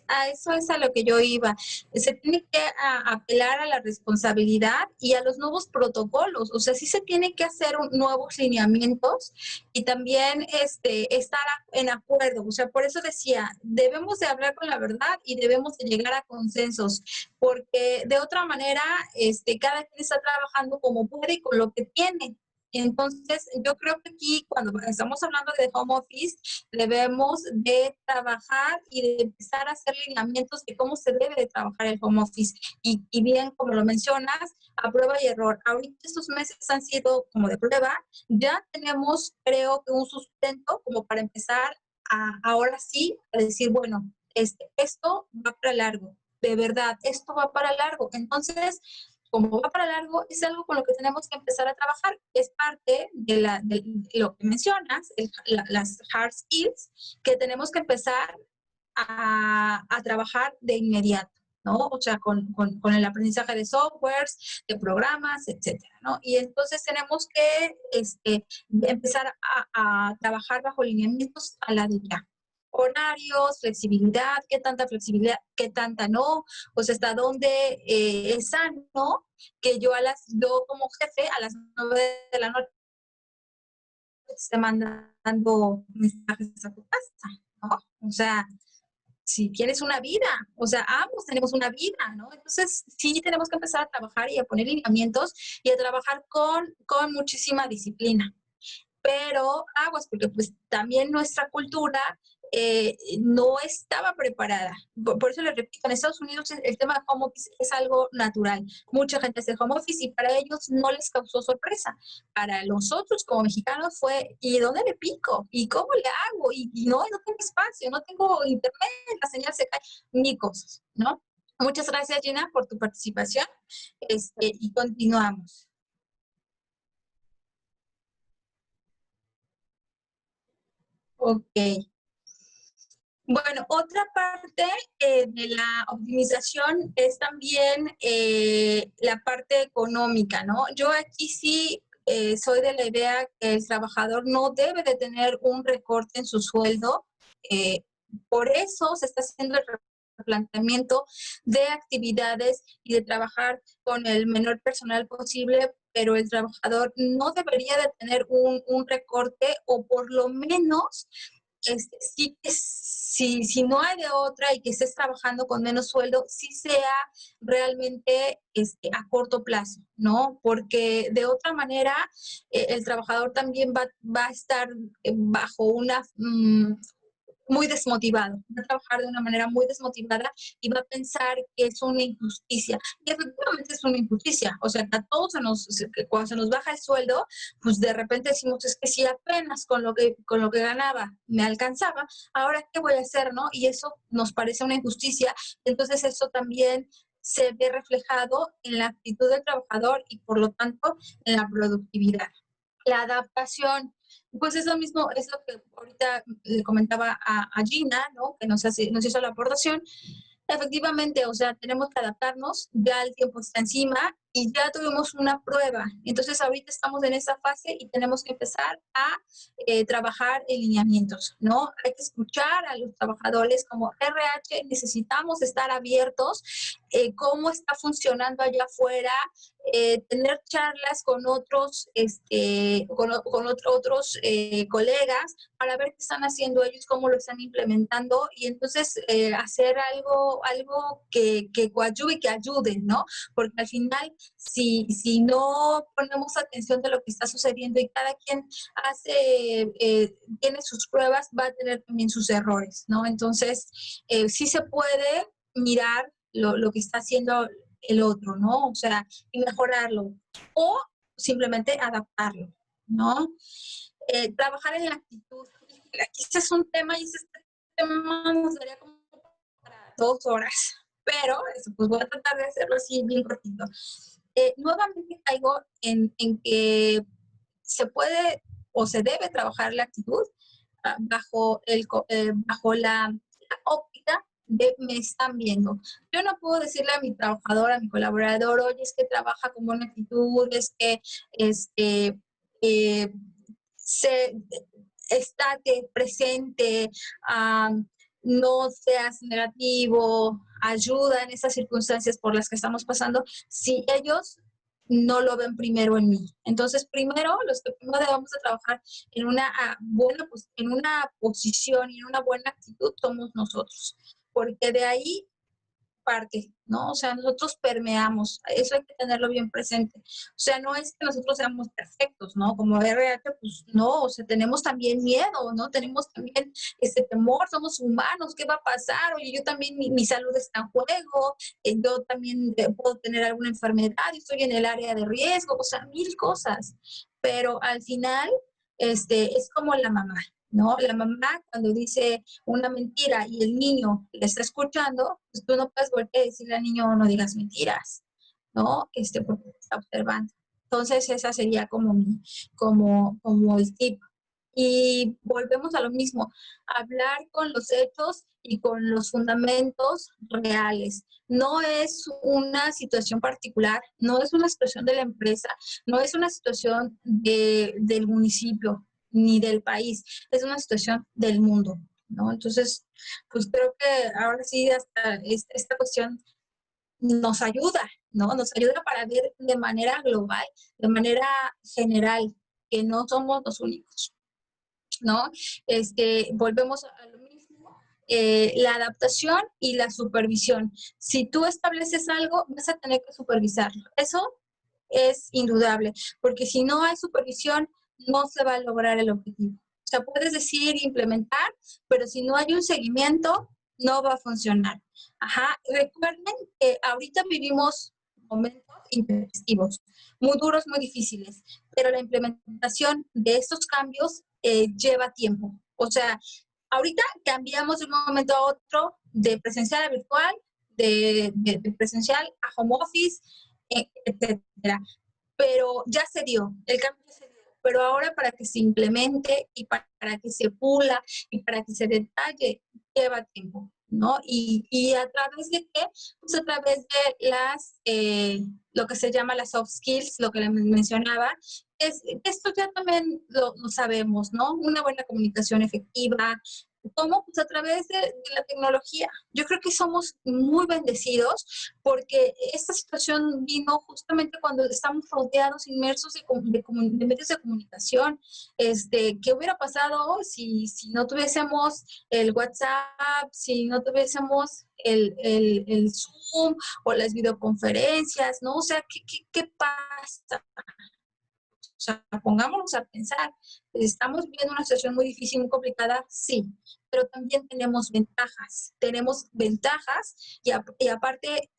a eso es a lo que yo iba. Se tiene que apelar a la responsabilidad y a los nuevos protocolos, o sea, sí se tiene que hacer nuevos lineamientos y también estar en acuerdo, o sea, por eso decía, debemos de hablar con la verdad y debemos de llegar a consensos, porque de otra manera, cada quien está trabajando como puede y con lo que tiene. Entonces, yo creo que aquí, cuando estamos hablando de home office, debemos de trabajar y de empezar a hacer lineamientos de cómo se debe de trabajar el home office. Y bien, como lo mencionas, a prueba y error. Ahorita estos meses han sido como de prueba. Ya tenemos, creo que un sustento como para empezar ahora sí a decir, bueno, esto va para largo. De verdad, esto va para largo. Entonces, como va para largo, es algo con lo que tenemos que empezar a trabajar. Es parte de lo que mencionas, las hard skills, que tenemos que empezar a trabajar de inmediato, ¿no? O sea, con el aprendizaje de softwares, de programas, etcétera, ¿no? Y entonces tenemos que empezar a trabajar bajo lineamientos a la de ya. Horarios, flexibilidad, qué tanta flexibilidad, qué tanta no, o sea, hasta dónde es sano que yo como jefe a las 9 de la noche esté mandando mensajes a tu casa, ¿no? O sea, si tienes una vida, o sea, ambos tenemos una vida, ¿no? Entonces, sí tenemos que empezar a trabajar y a poner lineamientos y a trabajar con muchísima disciplina. Pero aguas, porque pues también nuestra cultura no estaba preparada. Por eso les repito, en Estados Unidos el tema de home office es algo natural. Mucha gente hace home office y para ellos no les causó sorpresa. Para nosotros como mexicanos fue, ¿y dónde le pico? ¿Y cómo le hago? Y no tengo espacio, no tengo internet, la señal se cae, ni cosas, ¿no? Muchas gracias, Gina, por tu participación y continuamos. Ok. Bueno, otra parte de la optimización es también la parte económica, ¿no? Yo aquí sí soy de la idea que el trabajador no debe de tener un recorte en su sueldo. eh, por eso se está haciendo el replanteamiento de actividades y de trabajar con el menor personal posible, pero el trabajador no debería de tener un recorte o por lo menos si no hay de otra y que estés trabajando con menos sueldo, sí sea realmente a corto plazo, ¿no? Porque de otra manera el trabajador también va a estar bajo una muy desmotivado, va a trabajar de una manera muy desmotivada y va a pensar que es una injusticia. Y efectivamente es una injusticia. O sea, que a todos cuando se nos baja el sueldo, pues de repente decimos, es que si apenas con lo que ganaba me alcanzaba, ahora qué voy a hacer, ¿no? Y eso nos parece una injusticia. Entonces eso también se ve reflejado en la actitud del trabajador y por lo tanto en la productividad. La adaptación, pues es lo mismo, es lo que ahorita le comentaba a Gina, ¿no? Que nos hizo la aportación. Efectivamente, o sea, tenemos que adaptarnos, ya el tiempo está encima y ya tuvimos una prueba. Entonces, ahorita estamos en esa fase y tenemos que empezar a trabajar en lineamientos, ¿no? Hay que escuchar a los trabajadores como RH, necesitamos estar abiertos, cómo está funcionando allá afuera, tener charlas con otros, otros colegas para ver qué están haciendo ellos, cómo lo están implementando y entonces hacer algo que coadyuve y que ayude, ¿no? Porque al final, si no ponemos atención de lo que está sucediendo y cada quien tiene sus pruebas, va a tener también sus errores, ¿no? Entonces, sí se puede mirar lo que está haciendo el otro, ¿no? O sea, y mejorarlo o simplemente adaptarlo, ¿no? Trabajar en la actitud. Aquí este es un tema y este tema nos daría como para 2 horas, pero pues voy a tratar de hacerlo así bien cortito. Nuevamente caigo en que se puede o se debe trabajar la actitud bajo la óptica de me están viendo. Yo no puedo decirle a mi trabajador, a mi colaborador, oye, es que trabaja con buena actitud, es que se estate presente, no seas negativo, ayuda en esas circunstancias por las que estamos pasando, si ellos no lo ven primero en mí. Entonces, primero, los que primero debemos de trabajar en una buena, en una posición y en una buena actitud somos nosotros, porque de ahí parte, ¿no? O sea, nosotros permeamos, eso hay que tenerlo bien presente. O sea, no es que nosotros seamos perfectos, ¿no? Como RH, pues no, o sea, tenemos también miedo, ¿no? Tenemos también ese temor, somos humanos, ¿qué va a pasar? Oye, yo también, mi salud está en juego, yo también puedo tener alguna enfermedad, estoy en el área de riesgo, o sea, mil cosas. Pero al final, es como la mamá, ¿no? La mamá cuando dice una mentira y el niño le está escuchando, pues tú no puedes volver a decirle al niño no digas mentiras, ¿no? Porque te está observando. Entonces esa sería como el tip. Y volvemos a lo mismo, hablar con los hechos y con los fundamentos reales. No es una situación particular, no es una situación de la empresa, no es una situación del municipio ni del país, es una situación del mundo, ¿no? Entonces, pues creo que ahora sí hasta esta cuestión nos ayuda, ¿no? Nos ayuda para ver de manera global, de manera general, que no somos los únicos, ¿no? Volvemos a lo mismo, la adaptación y la supervisión. Si tú estableces algo, vas a tener que supervisarlo. Eso es indudable, porque si no hay supervisión, no se va a lograr el objetivo. O sea, puedes decir implementar, pero si no hay un seguimiento, no va a funcionar. Ajá. Recuerden que ahorita vivimos momentos intempestivos, muy duros, muy difíciles, pero la implementación de estos cambios lleva tiempo. O sea, ahorita cambiamos de un momento a otro de presencial a virtual, de presencial a home office, etcétera. Pero ya se dio, el cambio ya se dio. Pero ahora para que se implemente y para que se pula y para que se detalle, lleva tiempo, ¿no? Y a través de qué? Pues a través de lo que se llama las soft skills, lo que le mencionaba, esto ya también lo sabemos, ¿no? Una buena comunicación efectiva. ¿Cómo? Pues a través de la tecnología. Yo creo que somos muy bendecidos porque esta situación vino justamente cuando estamos rodeados, inmersos de medios de comunicación. ¿Qué hubiera pasado si no tuviésemos el WhatsApp, si no tuviésemos el Zoom o las videoconferencias, ¿no? O sea, ¿qué pasa? O sea, pongámonos a pensar, ¿estamos viviendo una situación muy difícil, muy complicada? Sí, pero también tenemos ventajas y aparte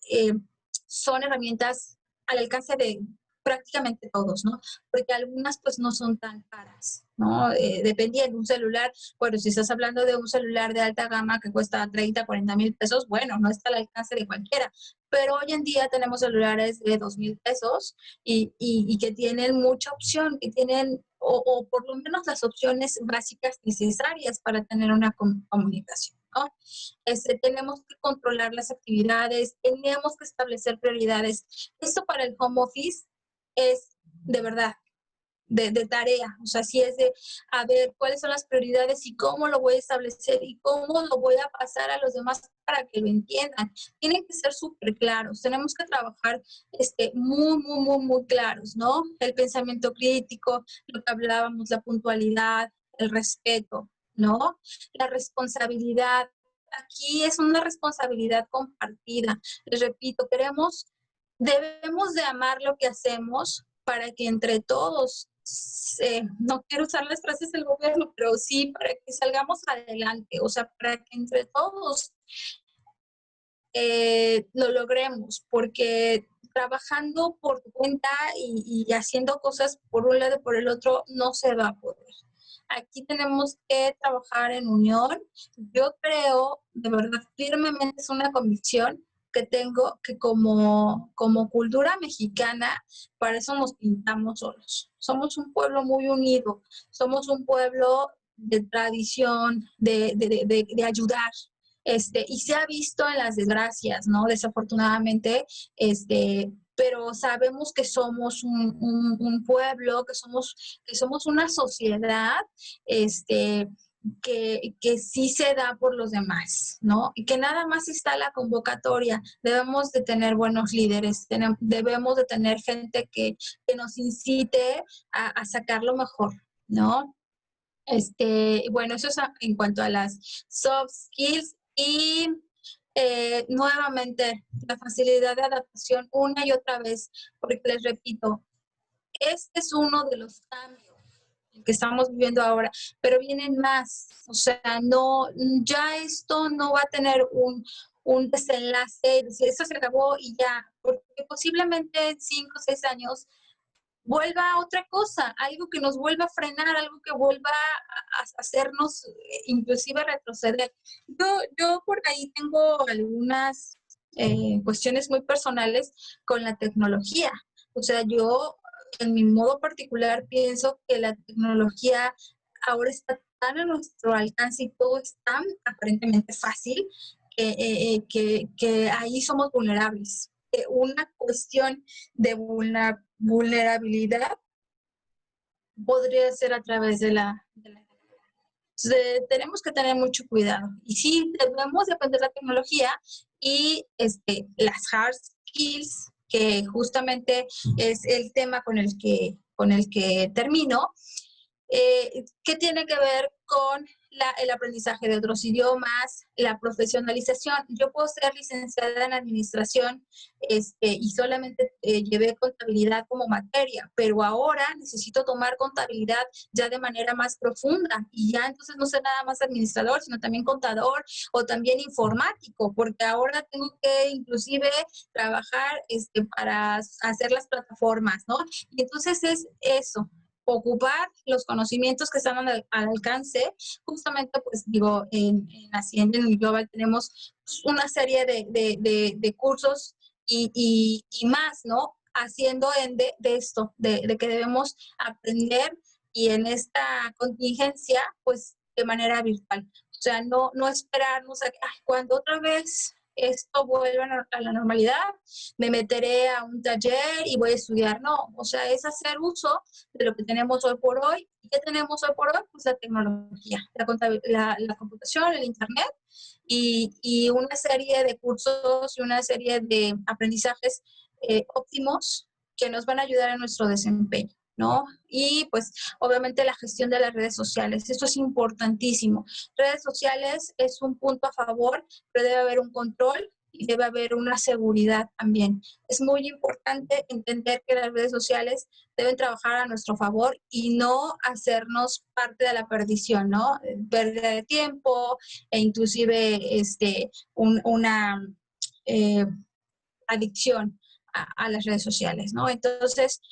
son herramientas al alcance de prácticamente todos, ¿no? Porque algunas pues no son tan caras, ¿no? Dependiendo, un celular, bueno, si estás hablando de un celular de alta gama que cuesta 30, 40 mil pesos, bueno, no está al alcance de cualquiera, pero hoy en día tenemos celulares de 2,000 pesos y que tienen mucha opción, que tienen, o por lo menos las opciones básicas necesarias para tener una comunicación, ¿no? Tenemos que controlar las actividades, tenemos que establecer prioridades. Esto para el home office es de verdad, de tarea, o sea, sí es de a ver cuáles son las prioridades y cómo lo voy a establecer y cómo lo voy a pasar a los demás para que lo entiendan. Tienen que ser súper claros, tenemos que trabajar muy, muy, muy, muy claros, ¿no? El pensamiento crítico, lo que hablábamos, la puntualidad, el respeto, ¿no? La responsabilidad. Aquí es una responsabilidad compartida. Les repito, debemos de amar lo que hacemos para que entre todos, no quiero usar las frases del gobierno, pero sí para que salgamos adelante, o sea, para que entre todos lo logremos, porque trabajando por tu cuenta y haciendo cosas por un lado y por el otro no se va a poder. Aquí tenemos que trabajar en unión. Yo creo, de verdad, firmemente es una convicción que tengo que como cultura mexicana, para eso nos pintamos solos. Somos un pueblo muy unido, somos un pueblo de tradición, de ayudar. Y se ha visto en las desgracias, ¿no? Desafortunadamente, pero sabemos que somos un pueblo, que somos una sociedad, que sí se da por los demás, ¿no? Y que nada más está la convocatoria. Debemos de tener buenos líderes, debemos de tener gente que nos incite a sacar lo mejor, ¿no? Bueno, eso es en cuanto a las soft skills y nuevamente la facilidad de adaptación una y otra vez, porque les repito, este es uno de los cambios que estamos viviendo ahora, pero vienen más, o sea, no, ya esto no va a tener un desenlace, decir, esto se acabó y ya, porque posiblemente en 5 o 6 años vuelva a otra cosa, algo que nos vuelva a frenar, algo que vuelva a hacernos inclusive retroceder. Yo por ahí tengo algunas cuestiones muy personales con la tecnología. O sea, yo en mi modo particular pienso que la tecnología ahora está tan a nuestro alcance y todo es tan aparentemente fácil que ahí somos vulnerables. Una cuestión de vulnerabilidad podría ser a través de la Entonces, tenemos que tener mucho cuidado. Y sí, debemos de aprender la tecnología y las hard skills, que justamente es el tema con el que termino, que tiene que ver con el aprendizaje de otros idiomas, la profesionalización. Yo puedo ser licenciada en administración y solamente llevé contabilidad como materia, pero ahora necesito tomar contabilidad ya de manera más profunda y ya entonces no ser nada más administrador, sino también contador o también informático, porque ahora tengo que inclusive trabajar para hacer las plataformas, ¿no? Y entonces es eso, ocupar los conocimientos que están al alcance. Justamente, pues digo, en Hacienda, en el Global, tenemos una serie de cursos y más, ¿no? Haciendo de esto, de que debemos aprender y en esta contingencia, pues de manera virtual. O sea, no esperarnos a que cuando otra vez esto vuelva a la normalidad, me meteré a un taller y voy a estudiar. No, o sea, es hacer uso de lo que tenemos hoy por hoy. ¿Y qué tenemos hoy por hoy? Pues la tecnología, la computación, el internet y una serie de cursos y una serie de aprendizajes óptimos que nos van a ayudar en nuestro desempeño, ¿no? Y pues obviamente la gestión de las redes sociales, esto es importantísimo. Redes sociales es un punto a favor, pero debe haber un control y debe haber una seguridad también. Es muy importante entender que las redes sociales deben trabajar a nuestro favor y no hacernos parte de la perdición, ¿no? Pérdida de tiempo e inclusive una adicción a las redes sociales, ¿no? Entonces,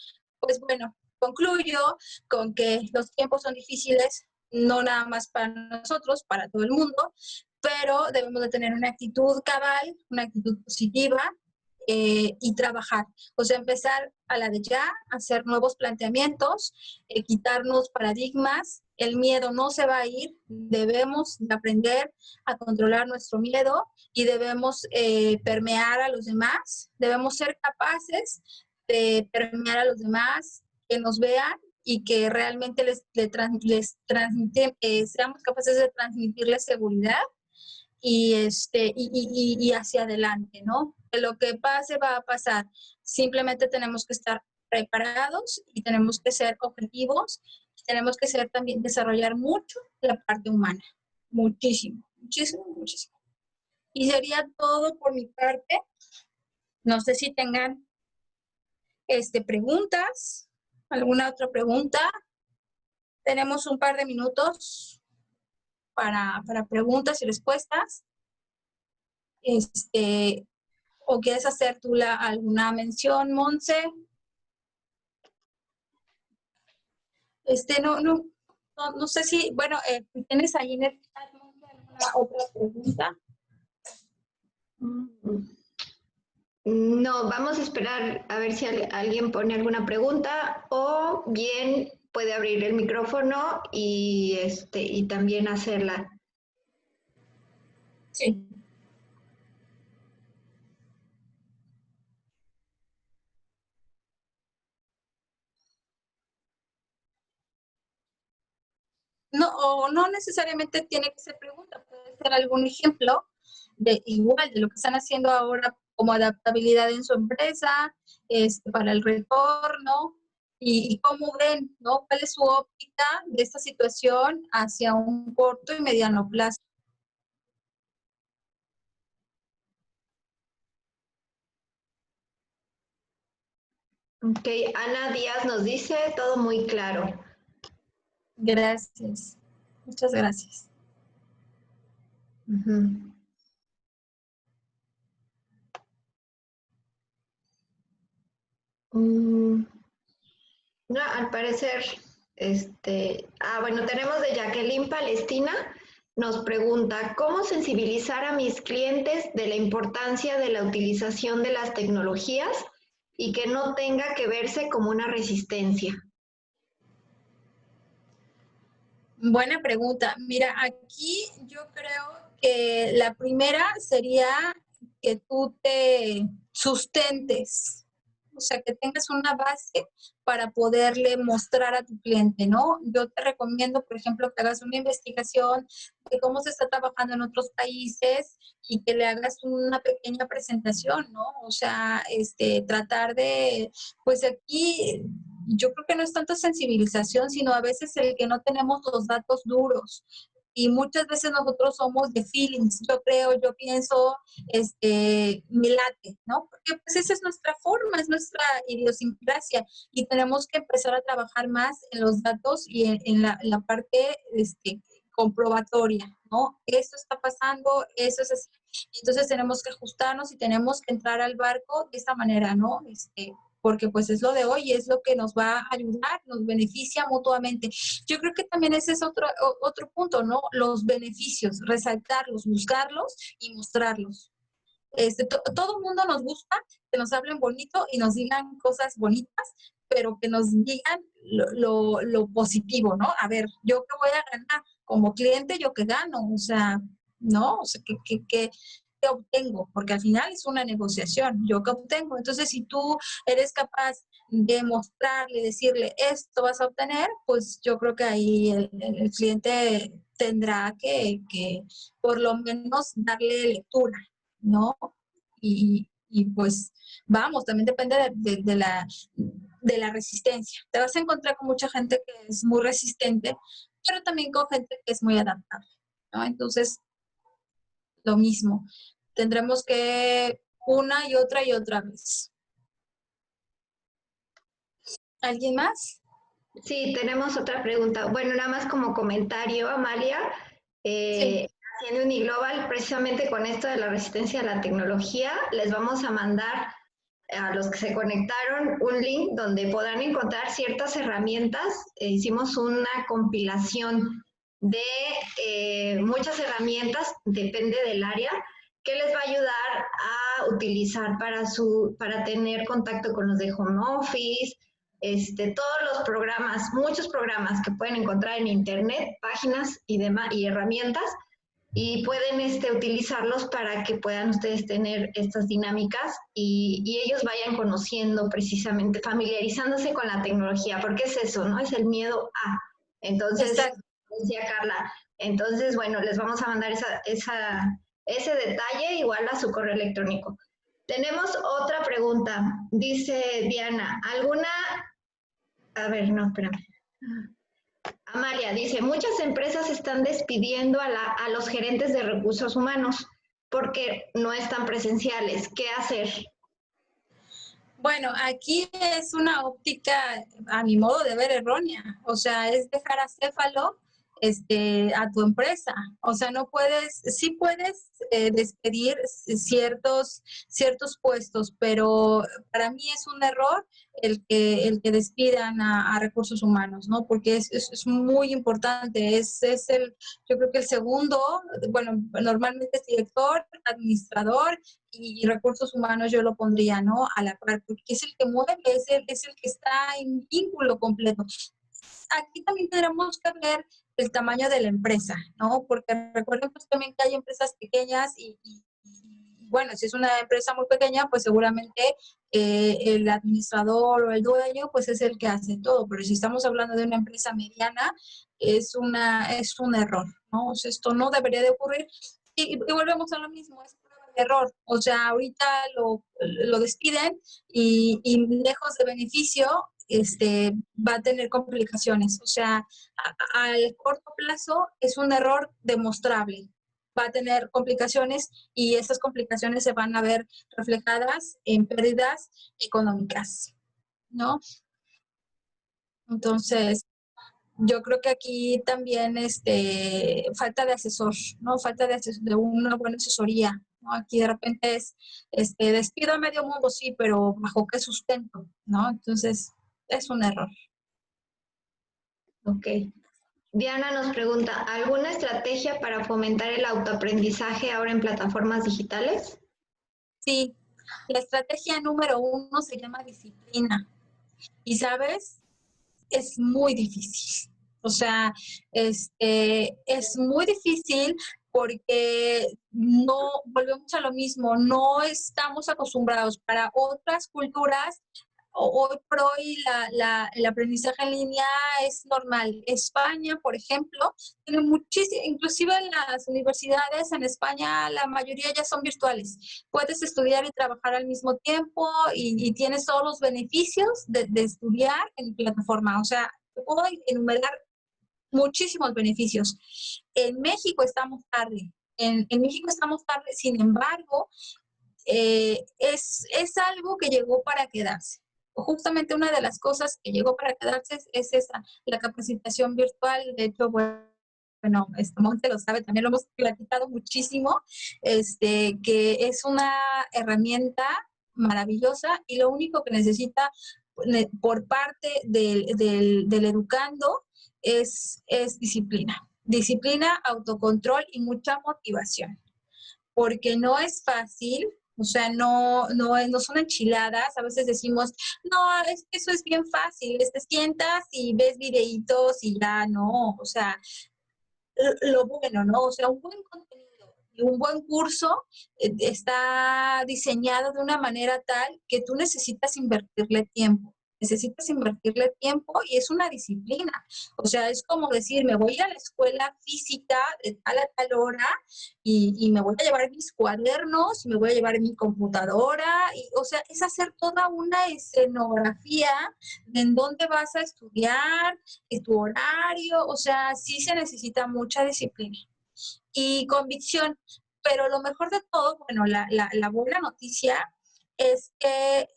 pues bueno, concluyo con que los tiempos son difíciles, no nada más para nosotros, para todo el mundo, pero debemos de tener una actitud cabal, una actitud positiva y trabajar. O sea, empezar a la de ya, hacer nuevos planteamientos, quitarnos paradigmas. El miedo no se va a ir, debemos de aprender a controlar nuestro miedo y debemos permear a los demás, debemos ser capaces de permear a los demás, que nos vean y que realmente seamos capaces de transmitirles seguridad y hacia adelante, ¿no? Que lo que pase va a pasar. Simplemente tenemos que estar preparados y tenemos que ser objetivos y tenemos que ser también desarrollar mucho la parte humana. Muchísimo, muchísimo, muchísimo. Y sería todo por mi parte. No sé si tengan preguntas, alguna otra pregunta. Tenemos un par de minutos para preguntas y respuestas. ¿O quieres hacer tú alguna mención, Monse? No sé si, bueno, ¿tienes ahí en el chat alguna otra pregunta? No, vamos a esperar a ver si alguien pone alguna pregunta o bien puede abrir el micrófono y también hacerla. Sí. no, o no necesariamente tiene que ser pregunta, puede ser algún ejemplo de igual de lo que están haciendo ahora como adaptabilidad en su empresa, para el retorno y cómo ven, ¿no? ¿Cuál es su óptica de esta situación hacia un corto y mediano plazo? Ok, Ana Díaz nos dice todo muy claro. Gracias. Muchas gracias. Ujú. No, al parecer, bueno, tenemos de Jacqueline Palestina, nos pregunta, ¿cómo sensibilizar a mis clientes de la importancia de la utilización de las tecnologías y que no tenga que verse como una resistencia? Buena pregunta. Mira, aquí yo creo que la primera sería que tú te sustentes, o sea, que tengas una base para poderle mostrar a tu cliente, ¿no? Yo te recomiendo, por ejemplo, que hagas una investigación de cómo se está trabajando en otros países y que le hagas una pequeña presentación, ¿no? O sea, tratar de, pues aquí yo creo que no es tanto sensibilización, sino a veces el que no tenemos los datos duros. Y muchas veces nosotros somos de feelings, yo creo, yo pienso, me late, ¿no? Porque pues esa es nuestra forma, es nuestra idiosincrasia y tenemos que empezar a trabajar más en los datos y en la parte comprobatoria, ¿no? Esto está pasando, eso es así. Entonces tenemos que ajustarnos y tenemos que entrar al barco de esta manera, ¿no? Porque pues es lo de hoy, es lo que nos va a ayudar, nos beneficia mutuamente. Yo creo que también ese es otro punto, ¿no? Los beneficios, resaltarlos, buscarlos y mostrarlos. Todo el mundo nos gusta que nos hablen bonito y nos digan cosas bonitas, pero que nos digan lo positivo, ¿no? A ver, ¿yo qué voy a ganar? Como cliente, ¿yo qué gano? O sea, ¿no? O sea, ¿qué obtengo? Porque al final es una negociación, ¿yo qué obtengo? Entonces, si tú eres capaz de mostrarle, decirle, esto vas a obtener, pues yo creo que ahí el cliente tendrá que por lo menos darle lectura, ¿no? Y pues vamos, también depende de la resistencia. Te vas a encontrar con mucha gente que es muy resistente, pero también con gente que es muy adaptable, ¿no? Entonces, lo mismo. Tendremos que una y otra vez. ¿Alguien más? Sí, tenemos otra pregunta. Bueno, nada más como comentario, Amalia, Sí. haciendo Uniglobal, precisamente con esto de la resistencia a la tecnología, les vamos a mandar a los que se conectaron un link donde podrán encontrar ciertas herramientas. Hicimos una compilación de muchas herramientas, depende del área, que les va a ayudar a utilizar para tener contacto con los de home office, todos los programas, muchos programas que pueden encontrar en internet, páginas y demás y herramientas, y pueden utilizarlos para que puedan ustedes tener estas dinámicas y ellos vayan conociendo precisamente, familiarizándose con la tecnología, porque es eso, ¿no? Es el miedo a. Entonces, Exacto. decía Carla, entonces, bueno, les vamos a mandar ese detalle igual a su correo electrónico. Tenemos otra pregunta. Dice Diana, a ver, no, espérame. Amalia dice, muchas empresas están despidiendo a los gerentes de recursos humanos porque no están presenciales. ¿Qué hacer? Bueno, aquí es una óptica, a mi modo de ver, errónea. O sea, es dejar acéfalo a tu empresa. O sea, no puedes, sí puedes despedir ciertos puestos, pero para mí es un error el que despidan a recursos humanos, ¿no? Porque es muy importante. Yo creo que el segundo, bueno, normalmente es director, administrador y recursos humanos yo lo pondría, ¿no? A la par, porque es el que mueve, es el que está en vínculo completo. Aquí también tendremos que ver el tamaño de la empresa, ¿no? Porque recuerden pues, también que hay empresas pequeñas y bueno, si es una empresa muy pequeña, pues seguramente el administrador o el dueño, pues es el que hace todo. Pero si estamos hablando de una empresa mediana, es un error, ¿no? O sea, esto no debería de ocurrir. Y volvemos a lo mismo, es prueba de error. O sea, ahorita lo despiden y lejos de beneficio, va a tener complicaciones. O sea, al corto plazo es un error demostrable. Va a tener complicaciones y esas complicaciones se van a ver reflejadas en pérdidas económicas, ¿no? Entonces, yo creo que aquí también falta de asesor, ¿no? Falta de una buena asesoría, ¿no? Aquí de repente es, despido a medio mundo, sí, pero ¿bajo qué sustento, no? Entonces, es un error. Ok. Diana nos pregunta, ¿alguna estrategia para fomentar el autoaprendizaje ahora en plataformas digitales? Sí, la estrategia número 1 se llama disciplina. Y, ¿sabes? Es muy difícil. O sea, es muy difícil porque no, volvemos a lo mismo, no estamos acostumbrados. Para otras culturas, hoy por hoy el aprendizaje en línea es normal. España, por ejemplo, tiene muchísimo, inclusive en las universidades en España la mayoría ya son virtuales. Puedes estudiar y trabajar al mismo tiempo y tienes todos los beneficios de estudiar en plataforma. O sea, te puedo enumerar muchísimos beneficios. En México estamos tarde. En México estamos tarde, sin embargo, es algo que llegó para quedarse. Justamente una de las cosas que llegó para quedarse es esa, la capacitación virtual. De hecho, bueno, Monte lo sabe, también lo hemos platicado muchísimo, que es una herramienta maravillosa y lo único que necesita por parte del educando es disciplina. Disciplina, autocontrol y mucha motivación. Porque no es fácil, o sea, no son enchiladas. A veces decimos, no, es que eso es bien fácil, te sientas y ves videitos y ya, no, o sea, lo bueno, ¿no? O sea, un buen contenido y un buen curso está diseñado de una manera tal que tú necesitas invertirle tiempo. Necesitas invertirle tiempo y es una disciplina. O sea, es como decir, me voy a la escuela física de tal a tal hora y me voy a llevar mis cuadernos, me voy a llevar mi computadora. O sea, es hacer toda una escenografía de en dónde vas a estudiar, tu horario. O sea, sí se necesita mucha disciplina y convicción. Pero lo mejor de todo, bueno, la buena noticia es que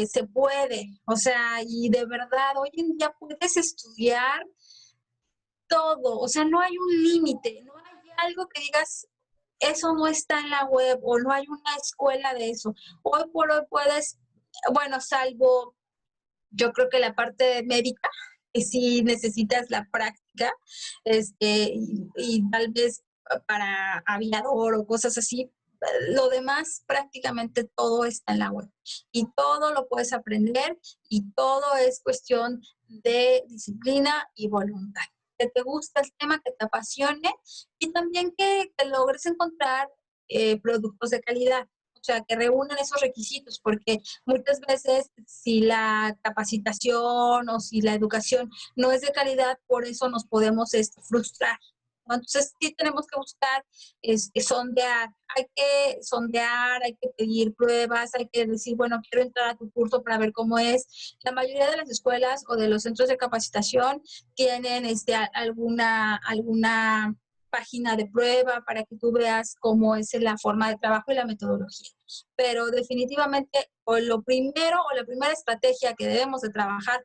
se puede, o sea, y de verdad, hoy en día puedes estudiar todo, o sea, no hay un límite, no hay algo que digas, eso no está en la web o no hay una escuela de eso. Hoy por hoy puedes, bueno, salvo yo creo que la parte médica, que sí necesitas la práctica, y tal vez para aviador o cosas así, lo demás prácticamente todo está en la web y todo lo puedes aprender y todo es cuestión de disciplina y voluntad. Que te guste el tema, que te apasione y también que logres encontrar productos de calidad. O sea, que reúnan esos requisitos, porque muchas veces si la capacitación o si la educación no es de calidad, por eso nos podemos frustrar, ¿no? Entonces sí tenemos que buscar sondear, hay que pedir pruebas, hay que decir, bueno, quiero entrar a tu curso para ver cómo es. La mayoría de las escuelas o de los centros de capacitación tienen alguna página de prueba para que tú veas cómo es la forma de trabajo y la metodología. Pero definitivamente lo primero o la primera estrategia que debemos de trabajar,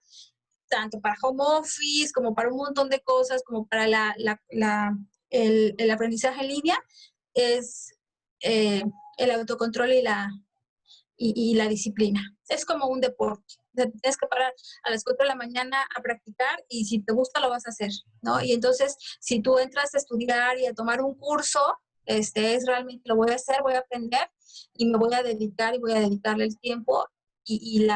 tanto para home office como para un montón de cosas, como para el aprendizaje en línea, es el autocontrol y la disciplina. Es como un deporte. Tienes que parar a las 4 de la mañana a practicar y si te gusta lo vas a hacer, ¿no? Y entonces, si tú entras a estudiar y a tomar un curso, es realmente lo voy a hacer, voy a aprender y me voy a dedicar y voy a dedicarle el tiempo y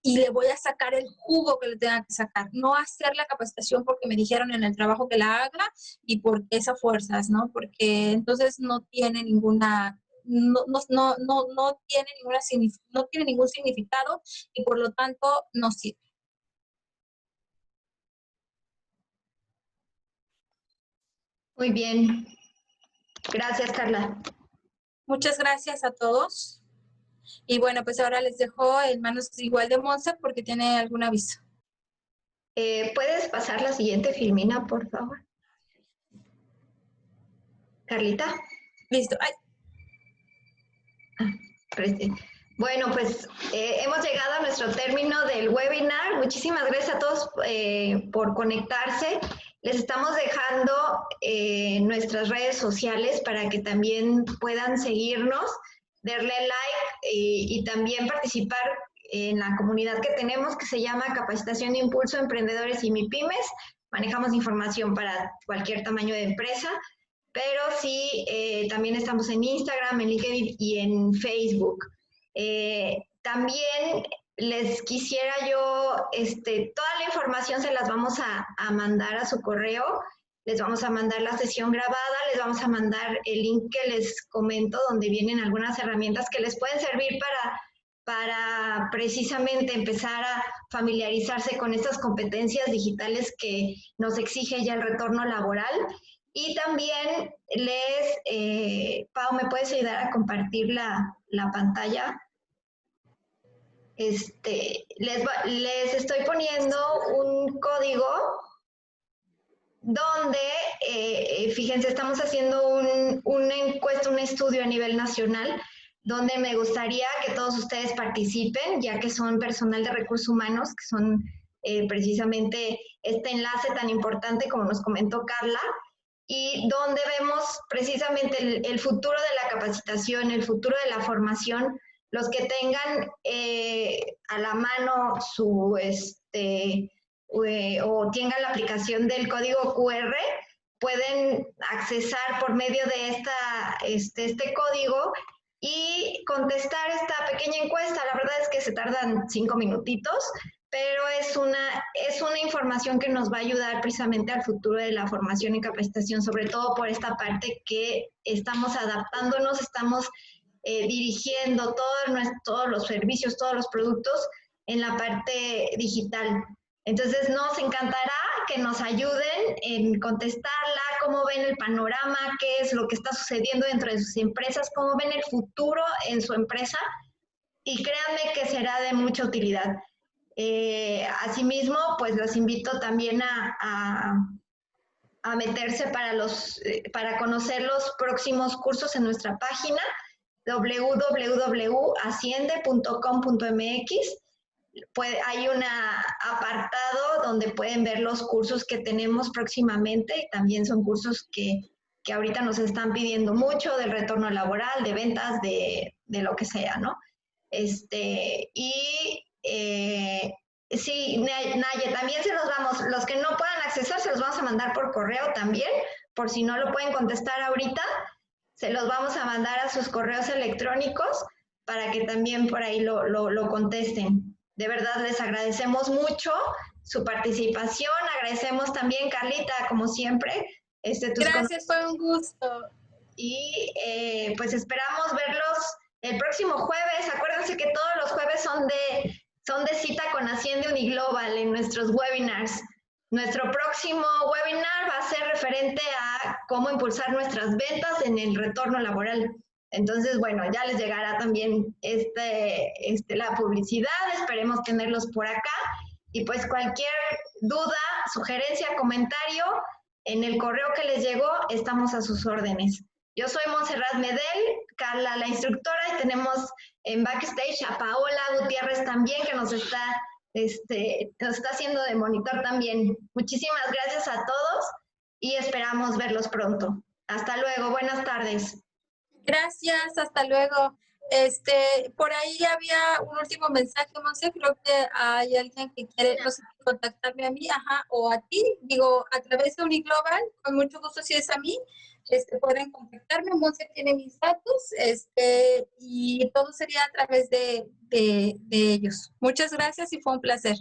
y le voy a sacar el jugo que le tenga que sacar. No hacer la capacitación porque me dijeron en el trabajo que la haga y porque es a fuerzas, ¿no? Porque entonces no tiene ninguna, no tiene no tiene ningún significado y por lo tanto no sirve. Muy bien. Gracias, Carla. Muchas gracias a todos. Y bueno, pues ahora les dejo en manos igual de Monse porque tiene algún aviso. ¿Puedes pasar la siguiente filmina, por favor? Carlita. Listo. Ay. Bueno, pues hemos llegado a nuestro término del webinar. Muchísimas gracias a todos por conectarse. Les estamos dejando nuestras redes sociales para que también puedan seguirnos, darle like y también participar en la comunidad que tenemos que se llama Capacitación de Impulso Emprendedores y MIPYMES. Manejamos información para cualquier tamaño de empresa, pero sí, también estamos en Instagram, en LinkedIn y en Facebook. También les quisiera yo, toda la información se las vamos a mandar a su correo, les vamos a mandar la sesión grabada, les vamos a mandar el link que les comento donde vienen algunas herramientas que les pueden servir para precisamente empezar a familiarizarse con estas competencias digitales que nos exige ya el retorno laboral. Y también Pau, ¿me puedes ayudar a compartir la pantalla? Les estoy poniendo un código donde, fíjense, estamos haciendo una encuesta, un estudio a nivel nacional, donde me gustaría que todos ustedes participen, ya que son personal de recursos humanos, que son precisamente este enlace tan importante como nos comentó Carla, y donde vemos precisamente el futuro de la capacitación, el futuro de la formación. Los que tengan a la mano su, o tengan la aplicación del código QR, pueden accesar por medio de este código y contestar esta pequeña encuesta. La verdad es que se tardan 5 minutitos, pero es una información que nos va a ayudar precisamente al futuro de la formación y capacitación, sobre todo por esta parte que estamos adaptándonos, estamos dirigiendo todos los servicios, todos los productos en la parte digital. Entonces nos encantará que nos ayuden en contestarla, cómo ven el panorama, qué es lo que está sucediendo dentro de sus empresas, cómo ven el futuro en su empresa, y créanme que será de mucha utilidad. Asimismo, pues los invito también a meterse para conocer los próximos cursos en nuestra página www.asciende.com.mx. Hay un apartado donde pueden ver los cursos que tenemos próximamente. También son cursos que ahorita nos están pidiendo mucho, del retorno laboral, de ventas, de lo que sea, ¿no? Sí, Naye, también se los damos, los que no puedan accesar, se los vamos a mandar por correo también, por si no lo pueden contestar ahorita, se los vamos a mandar a sus correos electrónicos para que también por ahí lo contesten. De verdad, les agradecemos mucho su participación, agradecemos también, Carlita, como siempre. Gracias, fue un gusto. Y pues esperamos verlos el próximo jueves. Acuérdense que todos los jueves son de cita con Asciende Uniglobal en nuestros webinars. Nuestro próximo webinar va a ser referente a cómo impulsar nuestras ventas en el retorno laboral. Entonces, bueno, ya les llegará también la publicidad. Esperemos tenerlos por acá. Y pues cualquier duda, sugerencia, comentario, en el correo que les llegó, estamos a sus órdenes. Yo soy Montserrat Medel, Carla la instructora, y tenemos en backstage a Paola Gutiérrez también, que nos está haciendo de monitor también. Muchísimas gracias a todos y esperamos verlos pronto. Hasta luego, buenas tardes. Gracias, hasta luego. Por ahí había un último mensaje, Monse, creo que hay alguien que quiere, no sé, contactarme a mí, o a ti, digo, a través de Uniglobal, con mucho gusto si es a mí, pueden contactarme. Monse tiene mis datos, y todo sería a través de ellos. Muchas gracias y fue un placer.